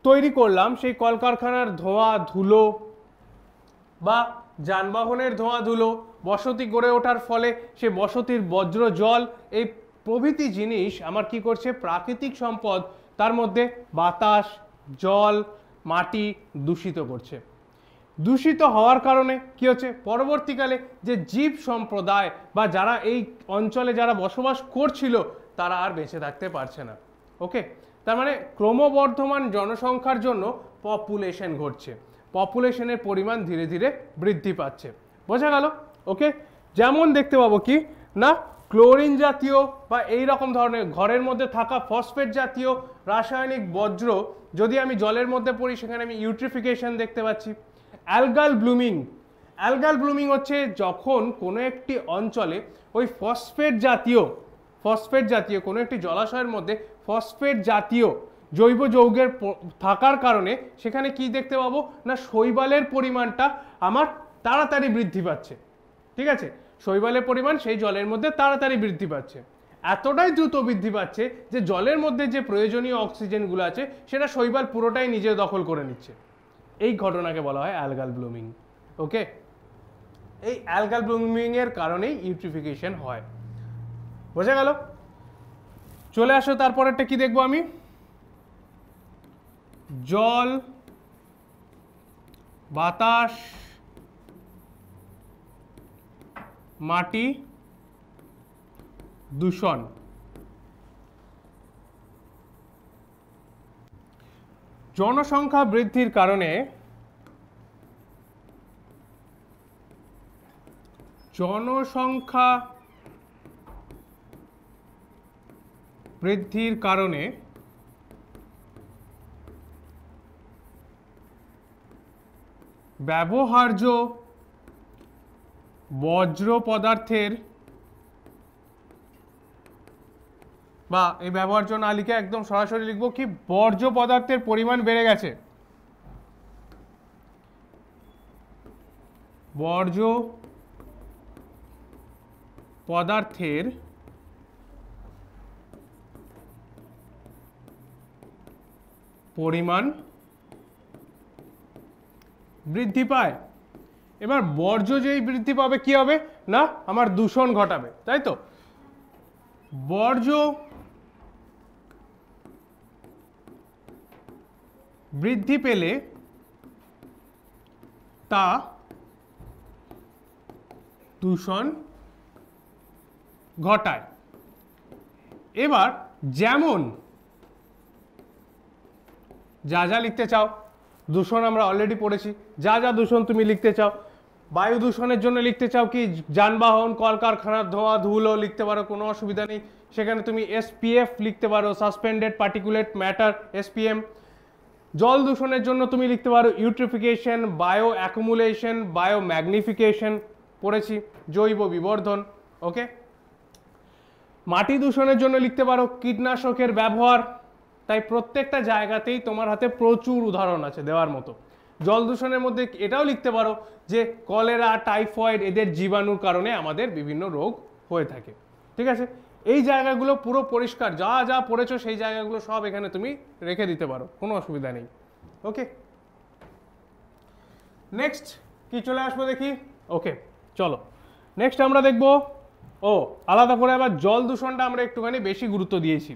তৈরি করলাম সেই কলকারখানার ধোঁয়া ধুলো বা যানবাহনের ধোঁয়া ধুলো, বসতি গড়ে ওঠার ফলে সে বসতির বজ্র জল, এই প্রভৃতি জিনিস আমার কি করছে? প্রাকৃতিক সম্পদ, তার মধ্যে বাতাস, জল, মাটি দূষিত করছে। দূষিত হওয়ার কারণে কি হচ্ছে? পরবর্তীকালে যে জীব সম্প্রদায় বা যারা এই অঞ্চলে যারা বসবাস করছিল তারা আর বেঁচে থাকতে পারছে না। ওকে, তার মানে ক্রমবর্ধমান জনসংখ্যার জন্য পপুলেশন ঘটছে, পপুলেশনের পরিমাণ ধীরে ধীরে বৃদ্ধি পাচ্ছে। বোঝা গেল? ওকে, যেমন দেখতে পাবো কি না, ক্লোরিন জাতীয় বা এই রকম ধরনের ঘরের মধ্যে থাকা ফসফেট জাতীয় রাসায়নিক বজ্র যদি আমি জলের মধ্যে পড়ি সেখানে আমি ইউট্রিফিকেশন দেখতে পাচ্ছি। অ্যালগাল ব্লুমিং, অ্যালগাল ব্লুমিং হচ্ছে যখন কোনো একটি অঞ্চলে ওই ফসফেট জাতীয় কোনো একটি জলাশয়ের মধ্যে ফসফেট জাতীয় জৈব যৌগের থাকার কারণে সেখানে কি দেখতে পাবো না, শৈবালের পরিমাণটা আমার তাড়াতাড়ি বৃদ্ধি পাচ্ছে। ঠিক আছে, শৈবালের পরিমাণ সেই জলের মধ্যে তাড়াতাড়ি বৃদ্ধি পাচ্ছে, এতটাই দ্রুত বৃদ্ধি পাচ্ছে যে জলের মধ্যে যে প্রয়োজনীয় অক্সিজেনগুলো আছে সেটা শৈবাল পুরোটাই নিজে দখল করে নিচ্ছে। এই ঘটনাকে বলা হয় অ্যালগাল ব্লুমিং। ওকে, এই অ্যালগাল ব্লুমিং এর কারণেই ইউট্রিফিকেশন হয়। বোঝা গেল? চলে আসো তারপরেরটা কি দেখবো আমি? জল, বাতাস, মাটি দূষণ। জনসংখ্যা বৃদ্ধির কারণে ব্যবহার্য বজ্র পদার্থের বা এই ব্যবহার্য না লিখে একদম সরাসরি লিখবো কি, বর্জ্য পদার্থের পরিমাণ বেড়ে গেছে। বর্জ্য পদার্থের পরিমাণ বৃদ্ধি পায়। এবার বর্জ্য যেই বৃদ্ধি পাবে কি হবে না, আমার দূষণ ঘটাবে, তাই তো? বর্জ্য বৃদ্ধি পেলে তা দূষণ ঘটায়। এবার যেমন যা যা লিখতে চাও, দূষণ আমরা অলরেডি পড়েছি, যা যা দূষণ তুমি লিখতে চাও। বায়ু দূষণের জন্য লিখতে চাও কি, যানবাহন, কলকারখানার ধোঁয়া ধুলো লিখতে পারো, কোনো অসুবিধা নেই। সেখানে তুমি SPF লিখতে পারো, সাসপেন্ডেড পার্টিকুলেট ম্যাটার, SPM। জল দূষণের জন্য তুমি লিখতে পারো eutrophication, bio accumulation, bio magnification পড়েছি, জৈব বিবর্ধন। ওকে, মাটি দূষণের জন্য লিখতে পারো কীটনাশকের ব্যবহার। তাই প্রত্যেকটা জায়গাতেই তোমার হাতে প্রচুর উদাহরণ আছে দেওয়ার মতো। জল দূষণের মধ্যে এটাও লিখতে পারো যে কলেরা, টাইফয়েড এদের জীবাণুর কারণে আমাদের বিভিন্ন রোগ হয়ে থাকে। ঠিক আছে, এই জায়গাগুলো পুরো পরিষ্কার, যা যা পড়েছো সেই জায়গাগুলো সব এখানে তুমি রেখে দিতে পারো, কোনো অসুবিধা নেই। ওকে, নেক্সট কি চলে আসবো দেখি। ওকে, চলো নেক্সট আমরা দেখব ও আলাদা করে আবার জল দূষণটা আমরা একটুখানি বেশি গুরুত্ব দিয়েছি।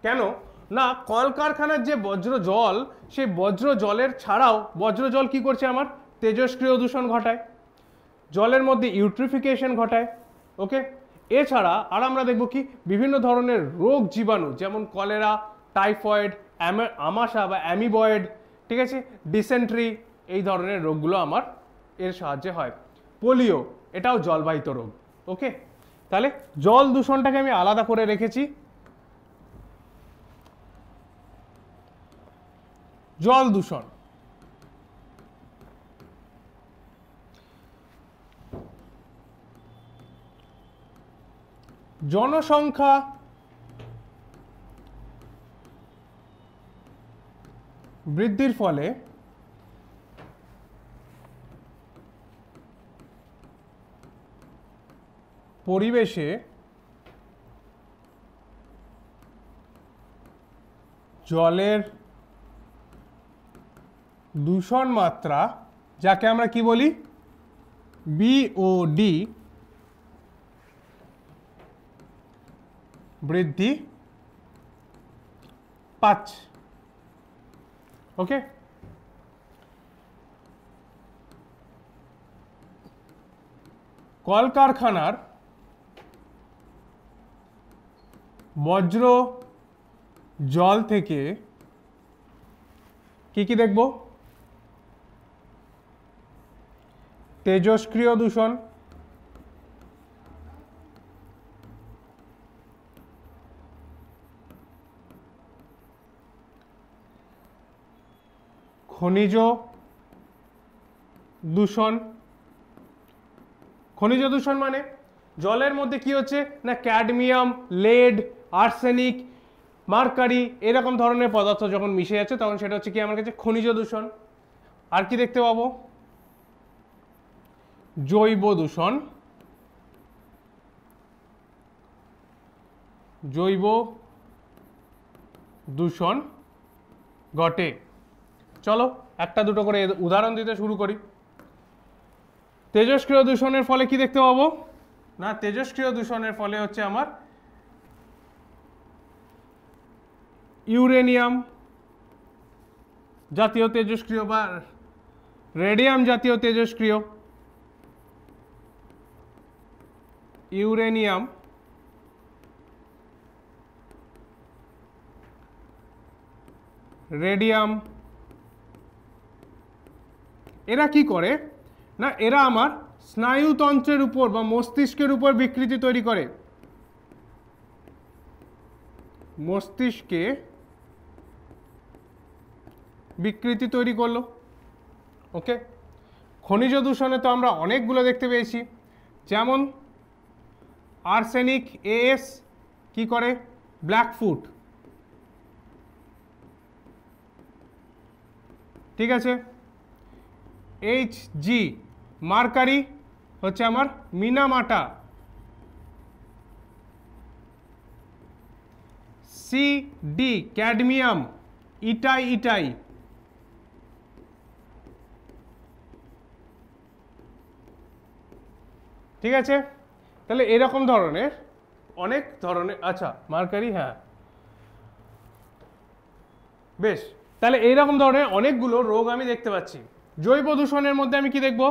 কেন না, কলকারখানার যে বজ্র জল, সেই বজ্র জলের ছাড়াও বজ্র জল কি করছে আমার, তেজস্ক্রিয় দূষণ ঘটায়, জলের মধ্যে ইউট্রিফিকেশন ঘটায়। ওকে, এছাড়া আর আমরা দেখব কি বিভিন্ন ধরনের রোগ জীবাণু, যেমন কলেরা, টাইফয়েড, আমাশা বা অ্যামিবয়েড, ঠিক আছে, ডিসেন্ট্রি, এই ধরনের রোগগুলো আমার এর সাহায্যে হয়। পোলিও, এটাও জলবাহিত রোগ। ওকে, তাহলে জল দূষণটাকে আমি আলাদা করে রেখেছি। জল দূষণ, জনসংখ্যা বৃদ্ধির ফলে পরিবেশে জলের দূষণ মাত্রা, যাকে আমরা কি বলি, বিওডি, বৃদ্ধি পাচ্ছে। ওকে, কলকারখানার বজ্র জল থেকে কি কি দেখব, তেজস্ক্রিয় দূষণ, খনিজ দূষণ। খনিজ দূষণ মানে জলের মধ্যে কি হচ্ছে না, ক্যাডমিয়াম, লেড, আর্সেনিক, মার্কারি, এরকম ধরনের পদার্থ যখন মিশে যাচ্ছে তখন সেটা হচ্ছে কি আমার কাছে খনিজ দূষণ। আর কি দেখতে পাবো, জৈব দূষণ, জৈব দূষণ ঘটে। চলো একটা দুটো করে উদাহরণ দিতে শুরু করি। তেজস্ক্রিয় দূষণের ফলে কি দেখতে পাবো না, তেজস্ক্রিয় দূষণের ফলে হচ্ছে আমার ইউরেনিয়াম জাতীয় তেজস্ক্রিয় বা রেডিয়াম জাতীয় তেজস্ক্রিয়, ইউরেনিয়াম, রেডিয়াম, এরা কি করে না, এরা আমার স্নায়ুতন্ত্রের উপর বা মস্তিষ্কের উপর বিকৃতি তৈরি করে। মস্তিষ্কে বিকৃতি তৈরি করলো। ওকে, খনিজ দূষণে তো আমরা অনেকগুলো দেখতে পেয়েছি, যেমন আর্সেনিক, এএস কি করে, ব্ল্যাকফুট, ঠিক আছে, এইচজি মার্কারি হচ্ছে আমার মিনামাটা, সিডি ক্যাডমিয়াম, ইটাই ইটাই, ঠিক আছে। তাহলে এরকম ধরনের অনেক ধরনের, আচ্ছা মার্কারি, হ্যাঁ বেশ, তাহলে এইরকম ধরনের অনেকগুলো রোগ আমি দেখতে পাচ্ছি। জৈব দূষণের মধ্যে আমি কি দেখব,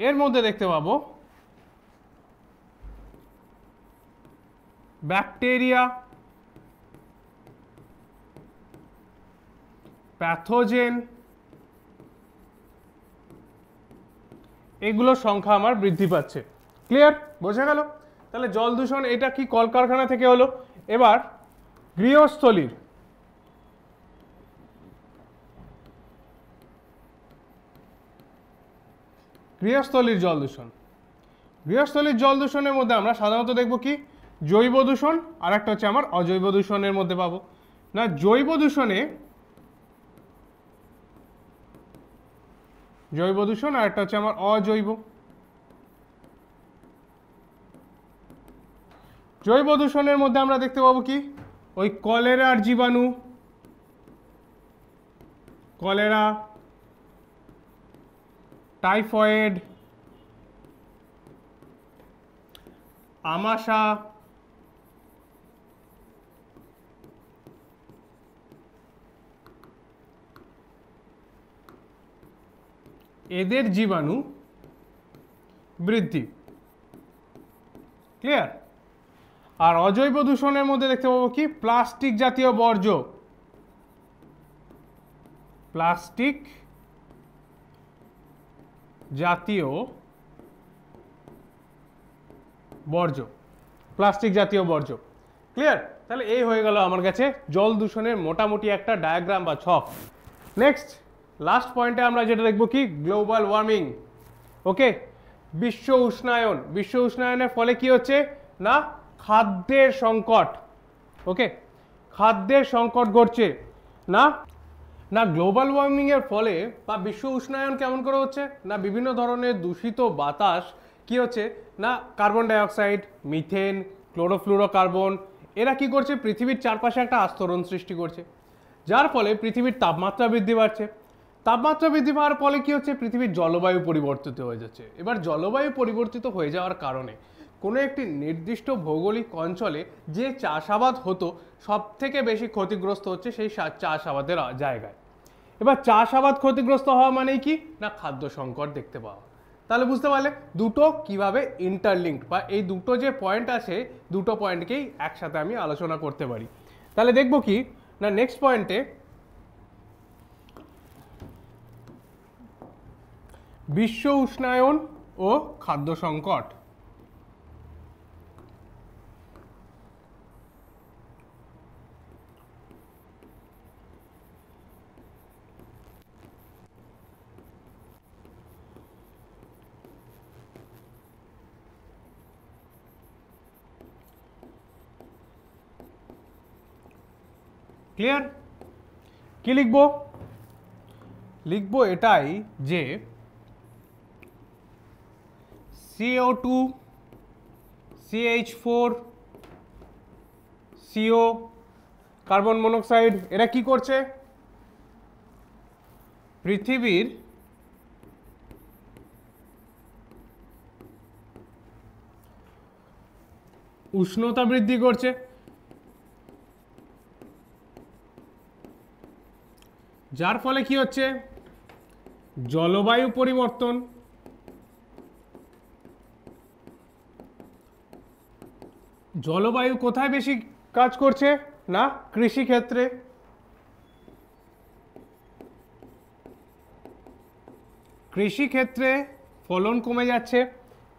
এর মধ্যে দেখতে পাবো ব্যাকটেরিয়া, প্যাথোজেন, এগুলোর সংখ্যা আমার বৃদ্ধি পাচ্ছে। ক্লিয়ার, বোঝা গেল? তাহলে জল দূষণ এটা কি কলকারখানা থেকে হলো। এবার গৃহস্থলীর, গৃহস্থলীর জল দূষণ, গৃহস্থলীর জল দূষণের মধ্যে আমরা সাধারণত দেখব কি, জৈব দূষণ, আর একটা হচ্ছে আমার অজৈব দূষণের মধ্যে পাবো। না, জৈব দূষণে, জৈব দূষণ আর একটা হচ্ছে আমার অজৈব। জৈব দূষণের মধ্যে আমরা দেখতে পাবো কি, ওই কলেরার জীবাণু, কলেরা, টাইফয়েড, আমাশা, এদের জীবাণু বৃদ্ধি। ক্লিয়ার? আর অজৈব দূষণের মধ্যে দেখতে পাবো কি প্লাস্টিক জাতীয় বর্জ্য, প্লাস্টিক জাতীয় বর্জ্য, প্লাস্টিক জাতীয় বর্জ্য। ক্লিয়ার? তাহলে এই হয়ে গেল আমার কাছে জল দূষণের মোটামুটি একটা ডায়াগ্রাম বা ছক। নেক্সট লাস্ট পয়েন্টে আমরা যেটা দেখবো কি গ্লোবাল ওয়ার্মিং। ওকে, বিশ্ব উষ্ণায়ন। বিশ্ব উষ্ণায়নের ফলে কি হচ্ছে না খাদ্যের সংকট। ওকে, খাদ্যের সংকট ঘটছে না না গ্লোবাল ওয়ার্মিং এর ফলে বা বিশ্ব উষ্ণায়ন কেমন করে হচ্ছে না বিভিন্ন ধরনের দূষিত বাতাস কি হচ্ছে না কার্বন ডাইঅক্সাইড, মিথেন, ক্লোরোফ্লুরোকার্বন এরা কি করছে পৃথিবীর চারপাশে একটা আস্তরণ সৃষ্টি করছে, যার ফলে পৃথিবীর তাপমাত্রা বৃদ্ধি পাচ্ছে। তাপমাত্রা বৃদ্ধি পাওয়ার ফলে কি হচ্ছে পৃথিবীর জলবায়ু পরিবর্তিত হয়ে যাচ্ছে। এবার জলবায়ু পরিবর্তিত হয়ে যাওয়ার কারণে কোনো একটি নির্দিষ্ট ভৌগোলিক অঞ্চলে যে চাষাবাদ হতো সব থেকে বেশি ক্ষতিগ্রস্ত হচ্ছে সেই চাষাবাদের জায়গায়। এবার চাষাবাদ ক্ষতিগ্রস্ত হওয়া মানেই কি না খাদ্য সংকট দেখতে পাওয়া। তাহলে বুঝতে পারলে দুটো কিভাবে ইন্টারলিঙ্কড বা এই দুটো যে পয়েন্ট আছে দুটো পয়েন্টকেই একসাথে আমি আলোচনা করতে পারি। তাহলে দেখবো কি না নেক্সট পয়েন্টে বিশ্ব উষ্ণায়ন ও খাদ্য সংকট। ক্লিয়ার? কি লিখবো? লিখবো এটাই যে CO2, CH4, CO, carbon monoxide এরা কি করছে পৃথিবীর উষ্ণতা বৃদ্ধি করছে। যার ফলে কি হচ্ছে জলবায়ু পরিবর্তন। জলবায়ু কোথায় বেশি কাজ করছে না কৃষি ক্ষেত্রে। কৃষি ক্ষেত্রে ফলন কমে যাচ্ছে।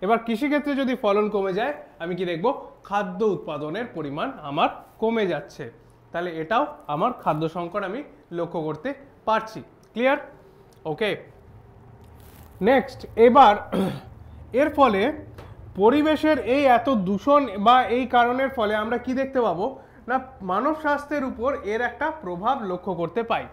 এবার কৃষি ক্ষেত্রে যদি ফলন কমে যায় আমি কি দেখব খাদ্য উৎপাদনের পরিমাণ আমার কমে যাচ্ছে। তাহলে এটাও আমার খাদ্য সংকট আমি লক্ষ্য করতে পারছি। ক্লিয়ার? ওকে, নেক্সট এবার এর ফলে পরিবেশের এই এত দূষণ বা এই কারণের ফলে আমরা কি দেখতে পাবো না মানব স্বাস্থ্যের উপর এর একটা প্রভাব লক্ষ্য করতে পাই।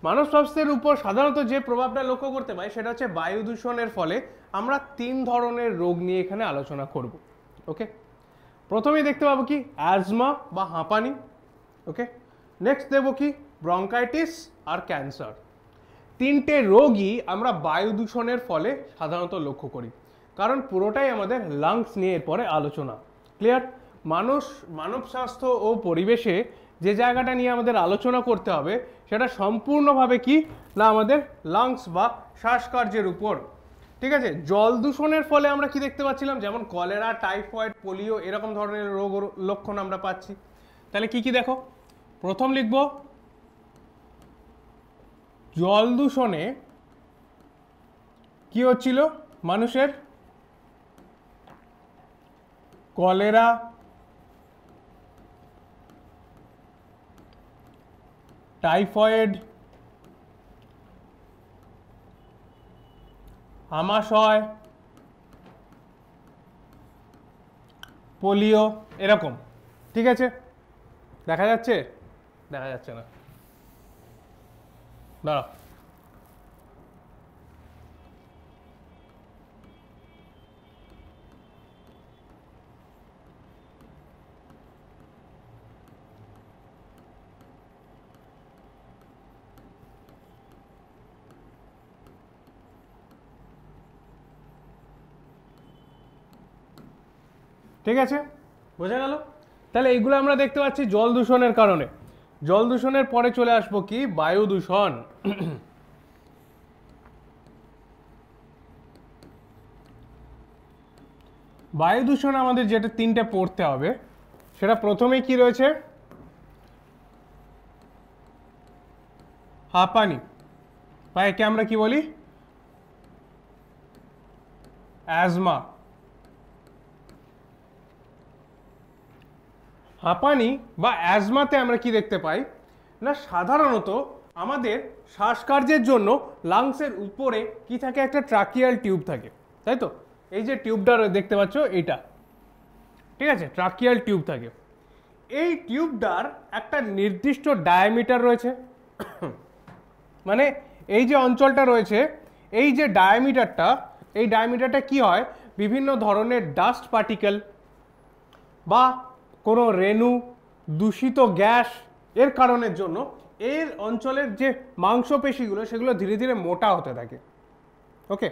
মানব স্বাস্থ্যের উপর সাধারণত যে প্রভাবটা লক্ষ্য করতে পাই সেটা হচ্ছে বায়ু দূষণের ফলে আমরা 3 ধরনের রোগ নিয়ে এখানে আলোচনা করব। ওকে, প্রথমেই দেখতে পাবো কি অ্যাজমা বা হাঁপানি। ওকে, নেক্সট দেখবো কি ব্রঙ্কাইটিস আর ক্যান্সার। 3টে রোগই আমরা বায়ু দূষণের ফলে সাধারণত লক্ষ্য করি, কারণ পুরোটাই আমাদের লাংস নিয়ে এরপরে আলোচনা। ক্লিয়ার? মানব স্বাস্থ্য ও পরিবেশে যে জায়গাটা নিয়ে আমাদের আলোচনা করতে হবে সেটা সম্পূর্ণভাবে কি না আমাদের লাংস বা শ্বাসকার্যের উপর। ঠিক আছে, জল দূষণের ফলে আমরা কি দেখতে পাচ্ছিলাম যেমন কলেরা, টাইফয়েড, পোলিও এরকম ধরনের রোগ লক্ষণ আমরা পাচ্ছি। তাহলে কি কি দেখো, প্রথম লিখব জল দূষণে কি হচ্ছিল মানুষের কলেরা, টাইফয়েড, আমাশয়, পোলিও এরকম। ঠিক আছে, দেখা যাচ্ছে? দেখা যাচ্ছে না, দাঁড়াও। ঠিক আছে, বোঝা গেল? তাহলে এইগুলো আমরা দেখতে পাচ্ছি জল দূষণের কারণে। জল দূষণের পরে চলে আসবো কি, বায়ু দূষণ। বায়ু দূষণ আমাদের যেটা তিনটে পড়তে হবে, সেটা প্রথমেই কি রয়েছে, হাঁপানি, বা একে আমরা কি বলি, অ্যাজমা। হাঁপানি বা অ্যাজমাতে আমরা কি দেখতে পাই না, সাধারণত আমাদের শ্বাসকার্যের জন্য লাংসের উপরে কি থাকে, একটা ট্রাকিয়াল টিউব থাকে, তাই তো? এই যে টিউবটা দেখতে পাচ্ছ এইটা, ঠিক আছে, ট্রাকিয়াল টিউব থাকে। এই টিউবটার একটা নির্দিষ্ট ডায়ামিটার রয়েছে। মানে এই যে অঞ্চলটা রয়েছে, এই যে ডায়ামিটারটা, এই ডায়ামিটারটা কি হয়, বিভিন্ন ধরনের ডাস্ট পার্টিকেল বা কোনো রেণু, দূষিত গ্যাস এর কারণের জন্য এর অঞ্চলের যে মাংসপেশিগুলো সেগুলো ধীরে ধীরে মোটা হতে থাকে। ওকে,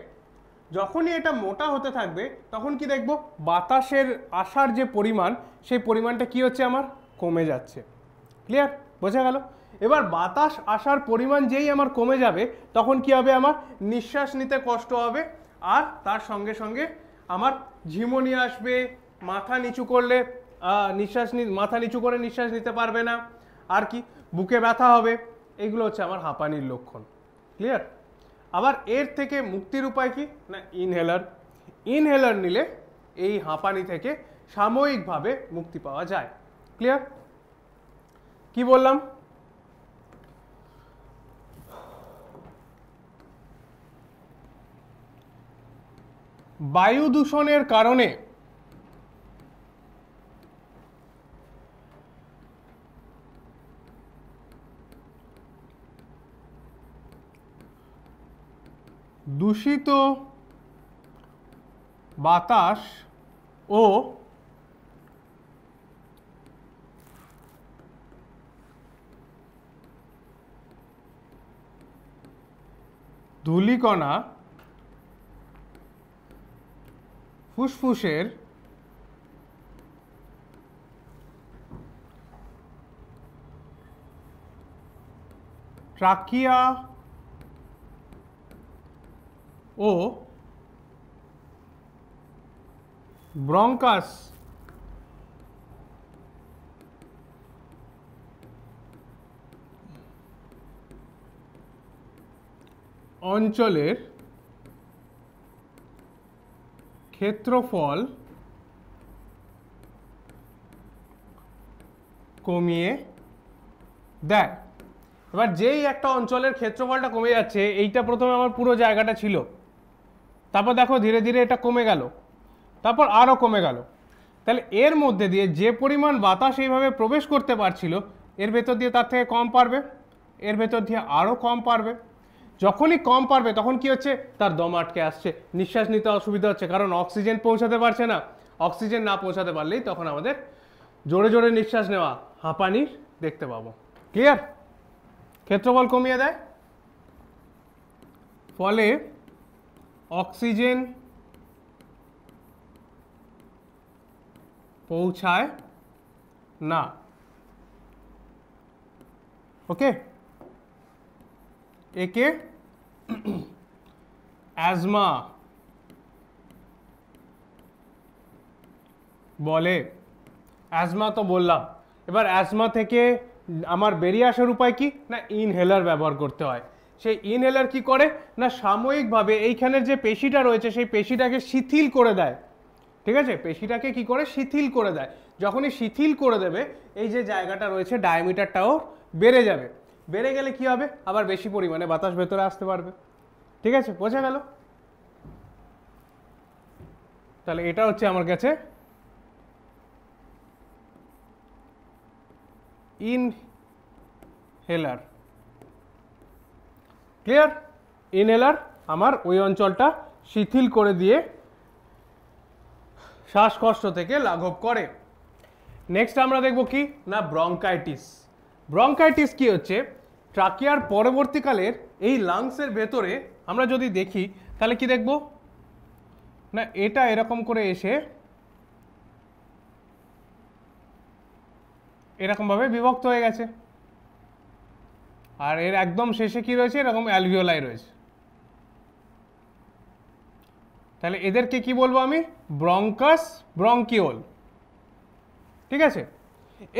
যখনই এটা মোটা হতে থাকবে তখন কি দেখব, বাতাসের আসার যে পরিমাণ, সেই পরিমাণটা কি হচ্ছে, আমার কমে যাচ্ছে। ক্লিয়ার, বোঝা গেল? এবার বাতাস আসার পরিমাণ যেই আমার কমে যাবে তখন কি হবে, আমার নিঃশ্বাস নিতে কষ্ট হবে, আর তার সঙ্গে সঙ্গে আমার ঝিমুনি আসবে, মাথা নিচু করলে মাথা নিচু করে নিঃশ্বাস নিতে পারবে না, আর কি বুকে ব্যথা হবে। এগুলো হচ্ছে আমার হাঁপানির লক্ষণ। ক্লিয়ার? আবার এর থেকে মুক্তির উপায় কি না, ইনহেলার। ইনহেলার নিলে এই হাঁপানি থেকে সাময়িকভাবে মুক্তি পাওয়া যায়। ক্লিয়ার? কি বললাম? বায়ু দূষণের কারণে দূষিত বাতাস ও ধূলিকণা ফুসফুসের ট্রাকিয়া ও ব্রঙ্কাস অঞ্চলের ক্ষেত্রফল কমিয়ে দেয়। এবার যেই একটা অঞ্চলের ক্ষেত্রফলটা কমে যাচ্ছে, এইটা প্রথমে আমার পুরো জায়গাটা ছিল, তারপর দেখো ধীরে ধীরে এটা কমে গেল, তারপর আরও কমে গেল। তাহলে এর মধ্যে দিয়ে যে পরিমাণ বাতাস এইভাবে প্রবেশ করতে পারছিল, এর ভেতর দিয়ে তার থেকে কম পারবে, এর ভেতর দিয়ে আরও কম পারবে। যখনই কম পারবে তখন কি হচ্ছে, তার দম আটকে আসছে, নিঃশ্বাস নিতে অসুবিধা হচ্ছে, কারণ অক্সিজেন পৌঁছাতে পারছে না। অক্সিজেন না পৌঁছাতে পারলেই তখন আমাদের জোরে জোরে নিঃশ্বাস নেওয়া, হাঁপানির দেখতে পাবো। ক্লিয়ার? ক্ষেত্রফল কমিয়ে দেয়, ফলে অক্সিজেন পৌঁছায় না। ওকে, একে অ্যাজমা বলে। অ্যাজমা তো বললাম। এবার অ্যাজমা থেকে আমার বেরিয়ে আসার উপায় কি না, ইনহেলার ব্যবহার করতে হয়। সেই ইনহেলার কি করে না, সাময়িকভাবে এইখানের যে পেশিটা রয়েছে সেই পেশিটাকে শিথিল করে দেয়। ঠিক আছে, পেশিটাকে কি করে শিথিল করে দেয়। যখনই শিথিল করে দেবে, এই যে জায়গাটা রয়েছে ডায়ামিটারটাও বেড়ে যাবে। বেড়ে গেলে কি হবে, আবার বেশি পরিমাণে বাতাস ভেতরে আসতে পারবে। ঠিক আছে, বোঝা গেল? তাহলে এটা হচ্ছে আমার কাছে ইনহেলার। ক্লিয়ার? ইনহেলার আমার ওই অঞ্চলটা শিথিল করে দিয়ে শ্বাসকষ্ট থেকে লাঘব করে। নেক্সট আমরা দেখব কি না, ব্রঙ্কাইটিস। ব্রঙ্কাইটিস কি হচ্ছে, ট্রাকিয়ার পরবর্তীকালের এই লাংসের ভেতরে আমরা যদি দেখি তাহলে কি দেখব না, এটা এরকম করে এসে এরকম ভাবে বিভক্ত হয়ে গেছে। আর এর একদম শেষে কি রয়েছে, এরকম অ্যালভিওলাই রয়েছে। তাহলে এদেরকে কি বলবো আমি, ব্রঙ্কাস ব্রঙ্কিওল। ঠিক আছে,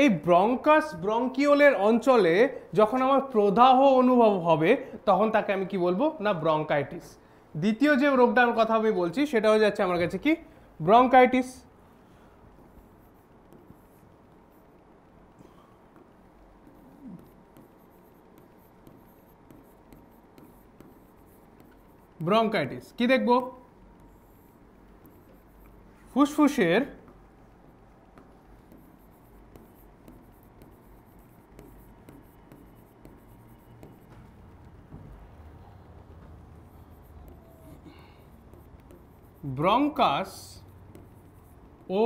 এই ব্রঙ্কাস ব্রঙ্কিওলের অঞ্চলে যখন আমার প্রদাহ অনুভব হবে তখন তাকে আমি কি বলবো না, ব্রঙ্কাইটিস। দ্বিতীয় যে রোগটার কথা আমি বলছি সেটা হয়ে যাচ্ছে আমার কাছে কি, ব্রঙ্কাইটিস। ব্রঙ্কাইটিস কি দেখবো, ফুসফুসের ব্রঙ্কাস ও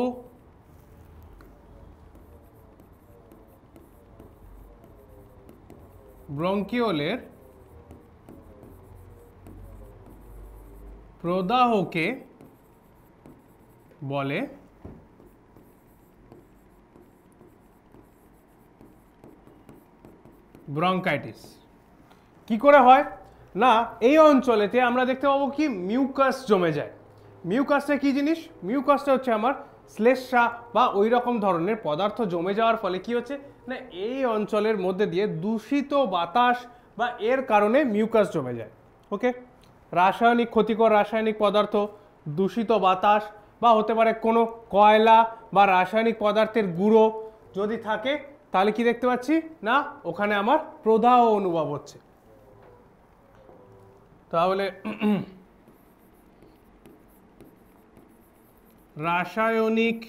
ব্রঙ্কিওলের প্রদাহকে বলে ব্রঙ্কাইটিস। কি করে হয় না, এই অঞ্চলেতে আমরা দেখতে পাবো কি মিউকাস জমে যায়। মিউকাসটা কি জিনিস, মিউকাসটা হচ্ছে আমার শ্লেষ্মা বা ওই রকম ধরনের পদার্থ জমে যাওয়ার ফলে কি হচ্ছে না, এই অঞ্চলের মধ্যে দিয়ে দূষিত বাতাস বা এর কারণে মিউকাস জমে যায়। ওকে, রাসায়নিক ক্ষতিকর রাসায়নিক পদার্থ, দূষিত বাতাস বা হতে পারে কোনো কয়লা বা রাসায়নিক পদার্থের গুঁড়ো যদি থাকে তাহলে কি দেখতে পাচ্ছি না, ওখানে আমার প্রদাহ অনুভব হচ্ছে। তাহলে রাসায়নিক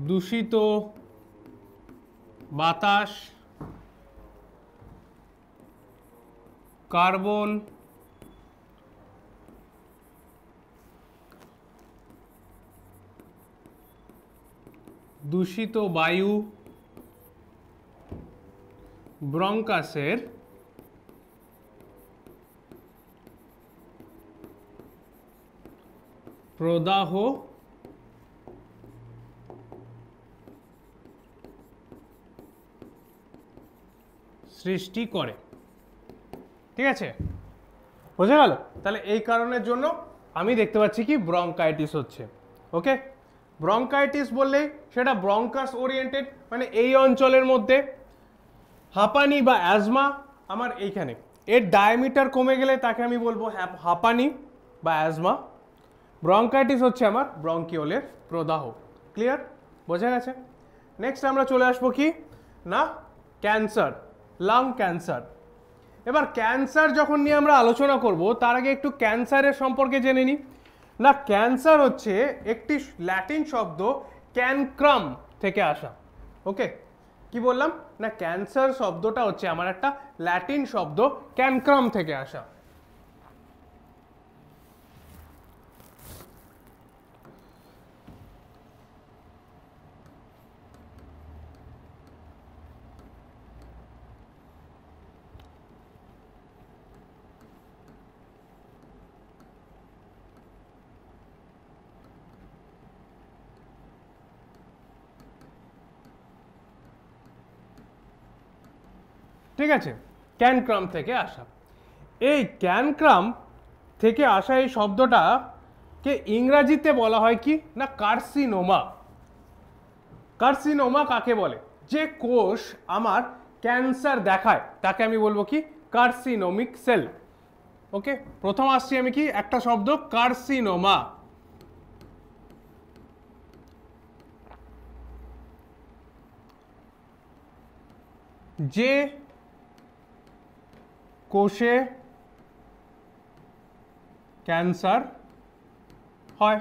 দূষিত বাতাস, কার্বন দূষিত বায়ু ব্রঙ্কাসের প্রদাহ সৃষ্টি করে। ঠিক আছে, বোঝা গেল? তাহলে এই কারণের জন্য আমি দেখতে পাচ্ছি কি ব্রঙ্কাইটিস হচ্ছে। ওকে, ব্রঙ্কাইটিস বললেই সেটা ব্রঙ্কাস ওরিয়েন্টেড, মানে এই অঞ্চলের মধ্যে। হাঁপানি বা অ্যাজমা আমার এইখানে, এর ডায়ামিটার কমে গেলে তাকে আমি বলবো হাঁপানি বা অ্যাজমা। ব্রঙ্কাইটিস হচ্ছে আমার ব্রঙ্কিওলের প্রদাহ। ক্লিয়ার, বোঝা গেছে? নেক্সট আমরা চলে আসবো কি না, ক্যান্সার, লাং ক্যান্সার। এবার ক্যান্সার যখন নিয়ে আমরা আলোচনা করব তার আগে একটু ক্যান্সারের সম্পর্কে জেনে নিই। না, ক্যান্সার হচ্ছে একটি ল্যাটিন শব্দ ক্যানক্রাম থেকে আসা। ওকে, কি বললাম না, ক্যান্সার শব্দটা হচ্ছে আমার একটা ল্যাটিন শব্দ ক্যানক্রাম থেকে আসা। ঠিক আছে, ক্যানক্রাম থেকে আসা। এই ক্যানক্রাম থেকে আসা এই শব্দটাকে ইংরাজিতে বলা হয় কি না, কার্সিনোমা। কার্সিনোমা কাকে বলে, যে কোষ আমার ক্যান্সার দেখায় তাকে আমি বলবো কি কার্সিনোমিক সেল। ওকে, প্রথম আসছি আমি কি একটা শব্দ কার্সিনোমা। যে কোষে ক্যান্সার হয়,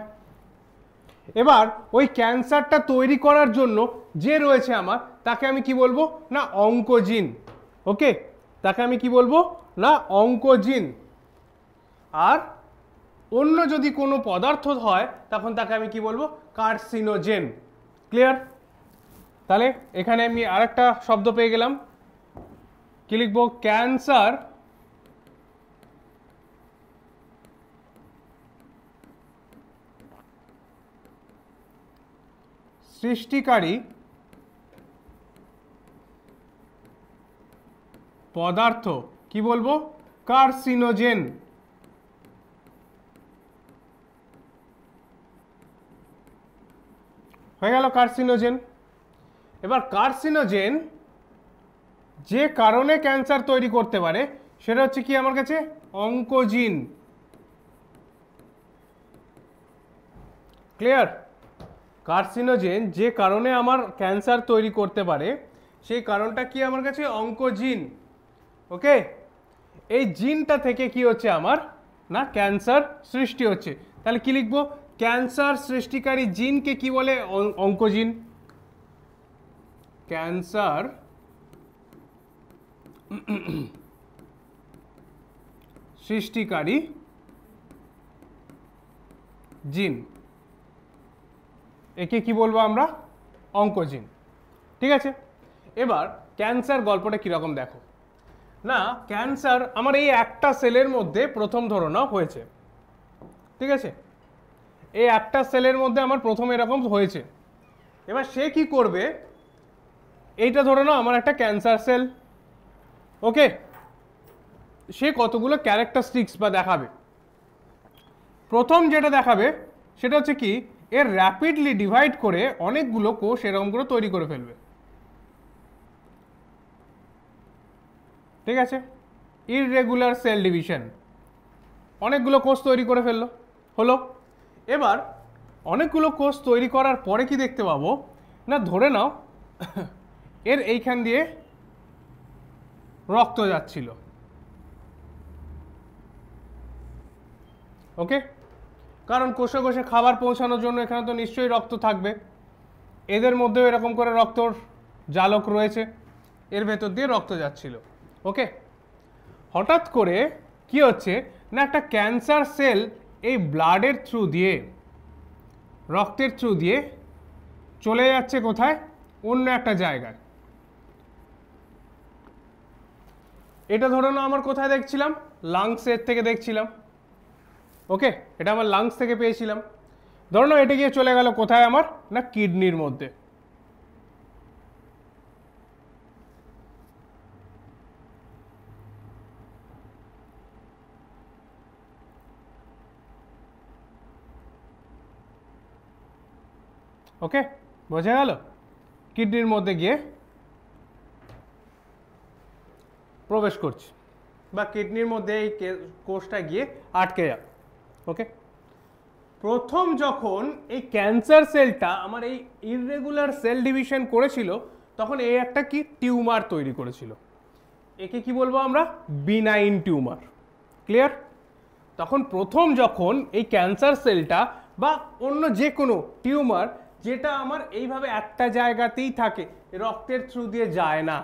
এবার ওই ক্যান্সারটা তৈরি করার জন্য যে রয়েছে আমার তাকে আমি কি বলবো না, অঙ্কোজিন। ওকে, তাকে আমি কি বলবো না, অঙ্কোজিন। আর অন্য যদি কোনো পদার্থ হয় তখন তাকে আমি কি বলবো, কার্সিনোজেন। ক্লিয়ার? তাহলে এখানে আমি আরেকটা শব্দ পেয়ে গেলাম, কি লিখবো, ক্যান্সার সৃষ্টিকারী পদার্থ কি বলবো? কার্সিনোজেন। হয়ে গেল কার্সিনোজেন। এবার কার্সিনোজেন যে কারণে ক্যান্সার তৈরি করতে পারে সেটা হচ্ছে কি আমার কাছে? অঙ্কোজিন। ক্লিয়ার? কার্সিনোজেন যে কারণে আমার ক্যান্সার তৈরি করতে পারে সেই কারণটা কি আমার কাছে? অঙ্কোজিন। ওকে, এই জিনটা থেকে কি হচ্ছে আমার? না ক্যান্সার সৃষ্টি হচ্ছে। তাহলে কি লিখবো? ক্যান্সার সৃষ্টিকারী জিনকে কি বলে? অঙ্কোজিন। ক্যান্সার সৃষ্টিকারী জিন, একে কি বলবো আমরা? অঙ্কোজিন। ঠিক আছে, এবার ক্যান্সার গল্পটা কিরকম দেখো না। ক্যান্সার আমার এই একটা সেলের মধ্যে প্রথম ধরো না হয়েছে, ঠিক আছে? এই একটা সেলের মধ্যে আমার প্রথম এরকম হয়েছে। এবার সে কি করবে? এইটা ধরো না আমার একটা ক্যান্সার সেল। ওকে, সে কতগুলো ক্যারেক্টারিস্টিক্স বা দেখাবে। প্রথম যেটা দেখাবে সেটা হচ্ছে কি, এর র্যাপিডলি ডিভাইড করে অনেকগুলো কোষ এরকম করে তৈরি করে ফেলবে। ঠিক আছে, ইররেগুলার সেল ডিভিশন, অনেকগুলো কোষ তৈরি করে ফেললো। হলো, এবার অনেকগুলো কোষ তৈরি করার পরে কি দেখতে পাবো না, ধরে নাও এর এইখান দিয়ে রক্ত যাচ্ছিল। ওকে, কারণ কোষে কোষে খাবার পৌঁছানোর জন্য এখানে তো নিশ্চয়ই রক্ত থাকবে। এদের মধ্যেও এরকম করে রক্তর জালক রয়েছে, এর ভেতর দিয়ে রক্ত যাচ্ছিল। ওকে, হঠাৎ করে কি হচ্ছে না, একটা ক্যান্সার সেল এই ব্লাডের থ্রু দিয়ে, রক্তের থ্রু দিয়ে চলে যাচ্ছে কোথায়? অন্য একটা জায়গায়। এটা ধরো না আমার কোথায় দেখছিলাম? লাংসের থেকে দেখছিলাম। ওকে, এটা আমার লাংস থেকে পেয়েছিলাম। ধরো না এটা গিয়ে চলে গেল কোথায় আমার? না কিডনির মধ্যে। ওকে, বোঝা গেল? কিডনির মধ্যে গিয়ে প্রবেশ করছে, বা কিডনির মধ্যে এই কোষটা গিয়ে আটকে যাবে। ওকে, প্রথম যখন এই ক্যান্সার সেলটা আমার এই ইররেগুলার সেল ডিভিশন করেছিল তখন এই একটা কি টিউমার তৈরি করেছিল। একে কি বলবো আমরা? Benign tumour. ক্লিয়ার? তখন প্রথম যখন এই ক্যান্সার সেলটা বা অন্য যে কোনো টিউমার যেটা আমার এইভাবে একটা জায়গাতেই থাকে, রক্তের থ্রু দিয়ে যায় না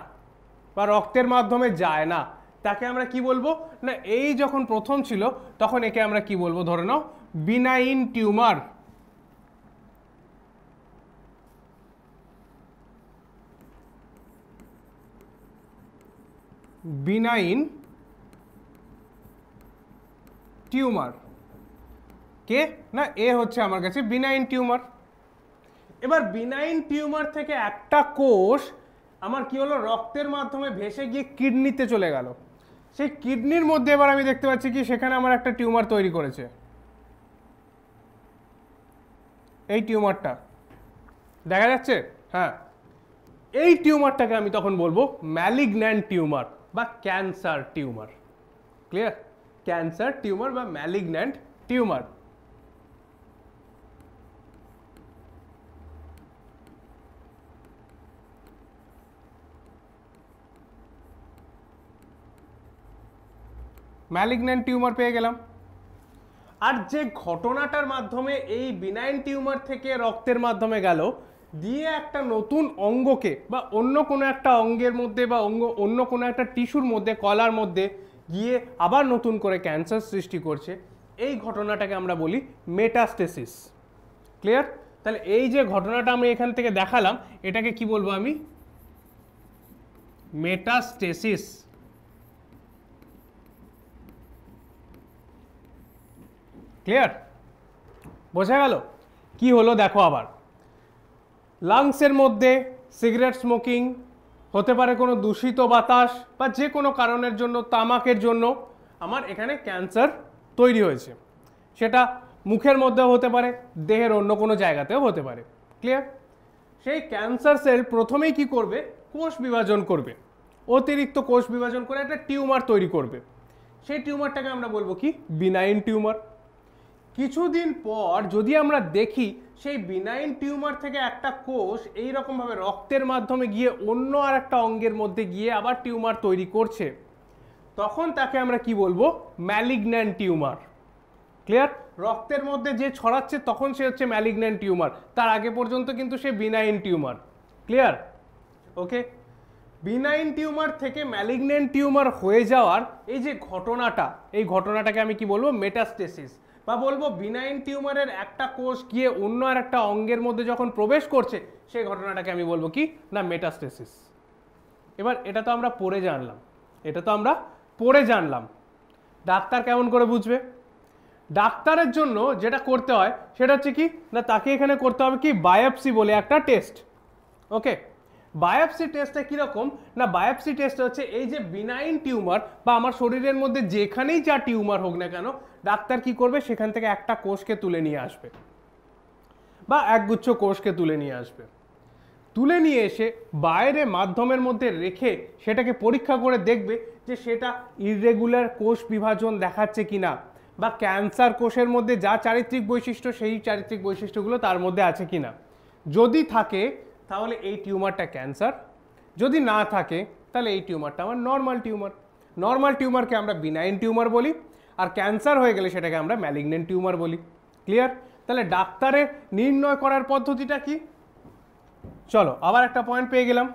বা রক্তের মাধ্যমে যায় না, তাকে আমরা কি বলবো না, এই যখন প্রথম ছিল তখন একে আমরা কি বলবো? ধরে নাও বিনাইন টিউমার। বিনাইন টিউমার কে না, এ হচ্ছে আমার কাছে বিনাইন টিউমার। এবার বিনাইন টিউমার থেকে একটা কোষ আমার কি হলো? রক্তের মাধ্যমে ভেসে গিয়ে কিডনিতে চলে গেল। সেই কিডনির মধ্যে এবার আমি দেখতে পাচ্ছি কি সেখানে আমার একটা টিউমার তৈরি করেছে। এই টিউমারটা দেখা যাচ্ছে? হ্যাঁ, এই টিউমারটাকে আমি তখন বলবো ম্যালিগন্যান্ট টিউমার বা cancer tumour. Clear? Cancer tumour বা ম্যালিগন্যান্ট টিউমার। ম্যালিগন্যান্ট টিউমার পেয়ে গেলাম। আর যে ঘটনাটার মাধ্যমে এই বিনাইন টিউমার থেকে রক্তের মাধ্যমে গেল দিয়ে একটা নতুন অঙ্গকে বা অন্য কোনো একটা অঙ্গের মধ্যে বা অন্য কোনো একটা টিস্যুর মধ্যে, কলার মধ্যে গিয়ে আবার নতুন করে ক্যান্সার সৃষ্টি করছে, এই ঘটনাটাকে আমরা বলি মেটাস্টেসিস। ক্লিয়ার? তাহলে এই যে ঘটনাটা আমি এখান থেকে দেখালাম এটাকে কি বলবো আমি? মেটাস্টেসিস। ক্লিয়ার? বোঝা গেল কি হলো? দেখো আবার লাংসের মধ্যে সিগারেট স্মোকিং, হতে পারে কোনো দূষিত বাতাস বা যে কোনো কারণের জন্য, তামাকের জন্য আমার এখানে ক্যান্সার তৈরি হয়েছে। সেটা মুখের মধ্যেও হতে পারে, দেহের অন্য কোনো জায়গাতেও হতে পারে। ক্লিয়ার? সেই ক্যান্সার সেল প্রথমেই কি করবে, কোষ বিভাজন করবে, অতিরিক্ত কোষ বিভাজন করে একটা টিউমার তৈরি করবে। সেই টিউমারটাকে আমরা বলবো কি, বিনাইন টিউমার। কিছুদিন পর যদি আমরা দেখি সেই বিনাইন টিউমার থেকে একটা কোষ এই রকমভাবে রক্তের মাধ্যমে গিয়ে অন্য আর একটা অঙ্গের মধ্যে গিয়ে আবার টিউমার তৈরি করছে, তখন তাকে আমরা কি বলবো, ম্যালিগন্যান্ট টিউমার। ক্লিয়ার? রক্তের মধ্যে যে ছড়াচ্ছে তখন সে হচ্ছে ম্যালিগন্যান্ট টিউমার, তার আগে পর্যন্ত কিন্তু সে বিনাইন টিউমার। ক্লিয়ার? ওকে। বিনাইন টিউমার থেকে ম্যালিগন্যান্ট টিউমার হয়ে যাওয়ার এই যে ঘটনাটা, এই ঘটনাটাকে আমি কি বলবো, মেটাস্টেসিস, বা বলবো বিনাইন টিউমারের একটা কোষ গিয়ে অন্য আর একটা অঙ্গের মধ্যে যখন প্রবেশ করছে সেই ঘটনাটাকে আমি বলবো কি না, মেটাস্টেসিস। এবার এটা তো আমরা পড়ে জানলাম, ডাক্তার কেমন করে বুঝবে? ডাক্তারের জন্য যেটা করতে হয় সেটা হচ্ছে কি না, তাকে এখানে করতে হবে কি, বায়োপসি বলে একটা টেস্ট। ওকে, বায়োপসি টেস্টটা কীরকম না, বায়োপসি টেস্ট হচ্ছে এই যে বিনাইন টিউমার বা আমার শরীরের মধ্যে যেখানেই যা টিউমার হোক না কেন, ডাক্তার কি করবে, সেখান থেকে একটা কোষকে তুলে নিয়ে আসবে বা একগুচ্ছ কোষকে তুলে নিয়ে আসবে। তুলে নিয়ে এসে বাইরে মাধ্যমের মধ্যে রেখে সেটাকে পরীক্ষা করে দেখবে যে সেটা ইররেগুলার কোষ বিভাজন দেখাচ্ছে কিনা, বা ক্যান্সার কোষের মধ্যে যা চারিত্রিক বৈশিষ্ট্য সেই চারিত্রিক বৈশিষ্ট্যগুলো তার মধ্যে আছে কিনা। যদি থাকে তাহলে এই টিউমারটা ক্যান্সার, যদি না থাকে তাহলে এই টিউমারটা আমার নর্মাল টিউমার। নর্মাল টিউমারকে আমরা বিনাইন টিউমার বলি, আর ক্যান্সার হয়ে গেলে সেটাকে আমরা ম্যালিগন্যান্ট টিউমার বলি। ক্লিয়ার? তাহলে ডাক্তারের নির্ণয় করার পদ্ধতিটা কি? চলো আবার একটা পয়েন্ট পেয়ে গেলাম।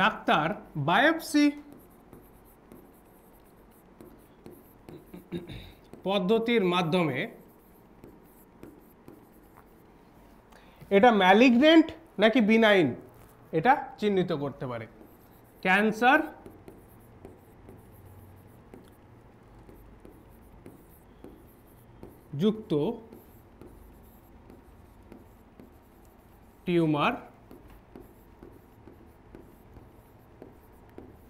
ডাক্তার বায়োপসি পদ্ধতির মাধ্যমে এটা ম্যালিগন্যান্ট নাকি বিনাইন এটা চিহ্নিত করতে পারে। ক্যান্সার যুক্ত টিউমার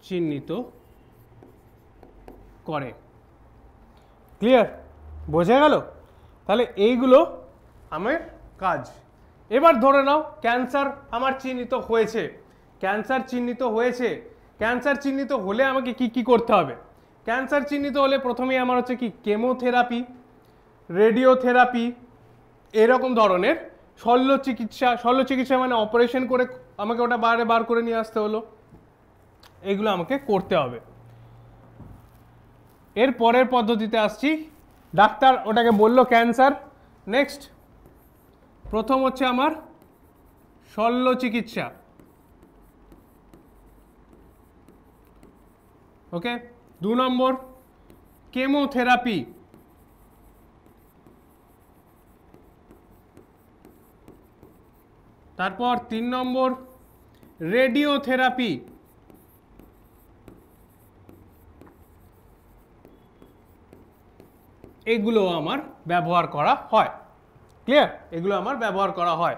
চিহ্নিত করে। ক্লিয়ার? বোঝা গেল? তাহলে এইগুলো আমার কাজ। এবার ধরে নাও ক্যান্সার আমার চিহ্নিত হয়েছে, ক্যান্সার চিহ্নিত হলে আমাকে কি কি করতে হবে? ক্যান্সার চিহ্নিত হলে প্রথমেই আমার হচ্ছে কি, কেমোথেরাপি, রেডিওথেরাপি, এরকম ধরনের শল্য চিকিৎসা মানে অপারেশন করে আমাকে ওটা বার করে নিয়ে আসতে হলো, এগুলো আমাকে করতে হবে। এর পরের পদ্ধতিতে আসছি, ডাক্তার ওটাকে বলল ক্যান্সার। নেক্সট প্রথম হচ্ছে আমার শল্য চিকিৎসা। ওকে, 2 নম্বর কেমোথেরাপি, তারপর 3 নম্বর রেডিওথেরাপি, এগুলো আমার ব্যবহার করা হয়। ক্লিয়ার? এগুলো আমার ব্যবহার করা হয়।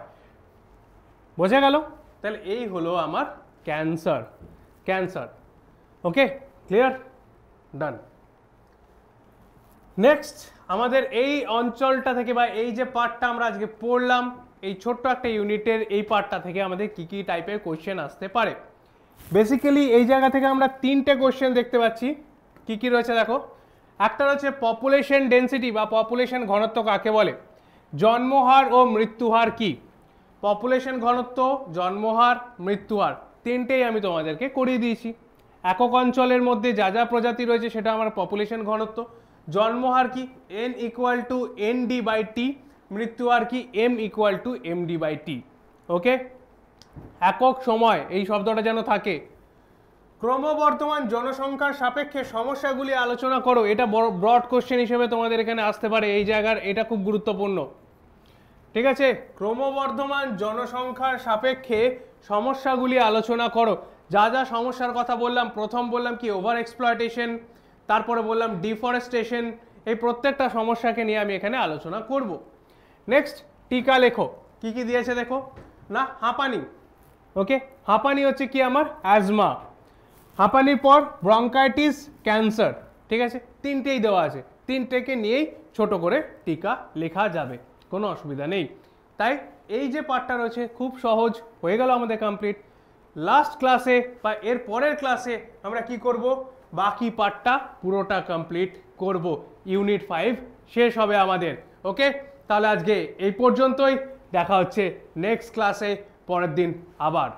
বোঝা গেল? তাহলে এই হলো আমার ক্যান্সার। ওকে, ক্লিয়ার? ডান। নেক্সট আমাদের এই অঞ্চলটা থেকে বা এই যে পার্টটা আমরা আজকে পড়লাম, এই ছোট্ট একটা ইউনিটের এই পার্টটা থেকে আমাদের কি কি টাইপের কোশ্চেন আসতে পারে। বেসিক্যালি এই জায়গা থেকে আমরা 3টে কোশ্চেন দেখতে পাচ্ছি। কি কি রয়েছে দেখো, একটা রয়েছে পপুলেশন ডেন্সিটি বা পপুলেশন ঘনত্ব কাকে বলে, জন্মহার ও মৃত্যুহার কি। পপুলেশন ঘনত্ব, জন্মহার, মৃত্যুহার তিনটেই আমি তোমাদেরকে করিয়ে দিয়েছি। একক অঞ্চলের মধ্যে যা যা প্রজাতি রয়েছে সেটা আমার পপুলেশন ঘনত্ব। জন্মহার কি, n = ND/T, মৃত্যুহার কি, M = MD/T। ওকে, একক সময় এই শব্দটা যেন থাকে। ক্রমবর্ধমান জনসংখ্যার সাপেক্ষে সমস্যাগুলি আলোচনা করো, এটা ব্রড কোশ্চেন হিসেবে তোমাদের এখানে আসতে পারে এই জায়গার, এটা খুব গুরুত্বপূর্ণ। ঠিক আছে, ক্রমবর্ধমান জনসংখ্যার সাপেক্ষে সমস্যাগুলি আলোচনা করো। যা যা সমস্যার কথা বললাম, প্রথম বললাম কি ওভার এক্সপ্লয়টেশন, তারপরে বললাম ডিফরেস্টেশন, এই প্রত্যেকটা সমস্যাকে নিয়ে আমি এখানে আলোচনা করব। নেক্সট, টিকা লেখো। কি কি দিয়েছে দেখো না, হাঁপানি। ওকে, হাঁপানি হচ্ছে কি আমার অ্যাজমা, হাঁপানির পর ব্রঙ্কাইটিস, ক্যান্সার, ঠিক আছে, তিনটেই দেওয়া আছে, তিনটেকে নিয়েই ছোট করে টিকা লেখা যাবে, কোনো অসুবিধা নেই। তাই এই যে পার্টটা রয়েছে খুব সহজ, হয়ে গেল আমাদের কমপ্লিট। লাস্ট ক্লাসে বা এর পরের ক্লাসে আমরা কি করব, বাকি পার্টটা পুরোটা কমপ্লিট করব, ইউনিট 5 শেষ হবে আমাদের। ওকে, তাহলে আজকে এই পর্যন্তই, দেখা হচ্ছে নেক্সট ক্লাসে পরের দিন আবার।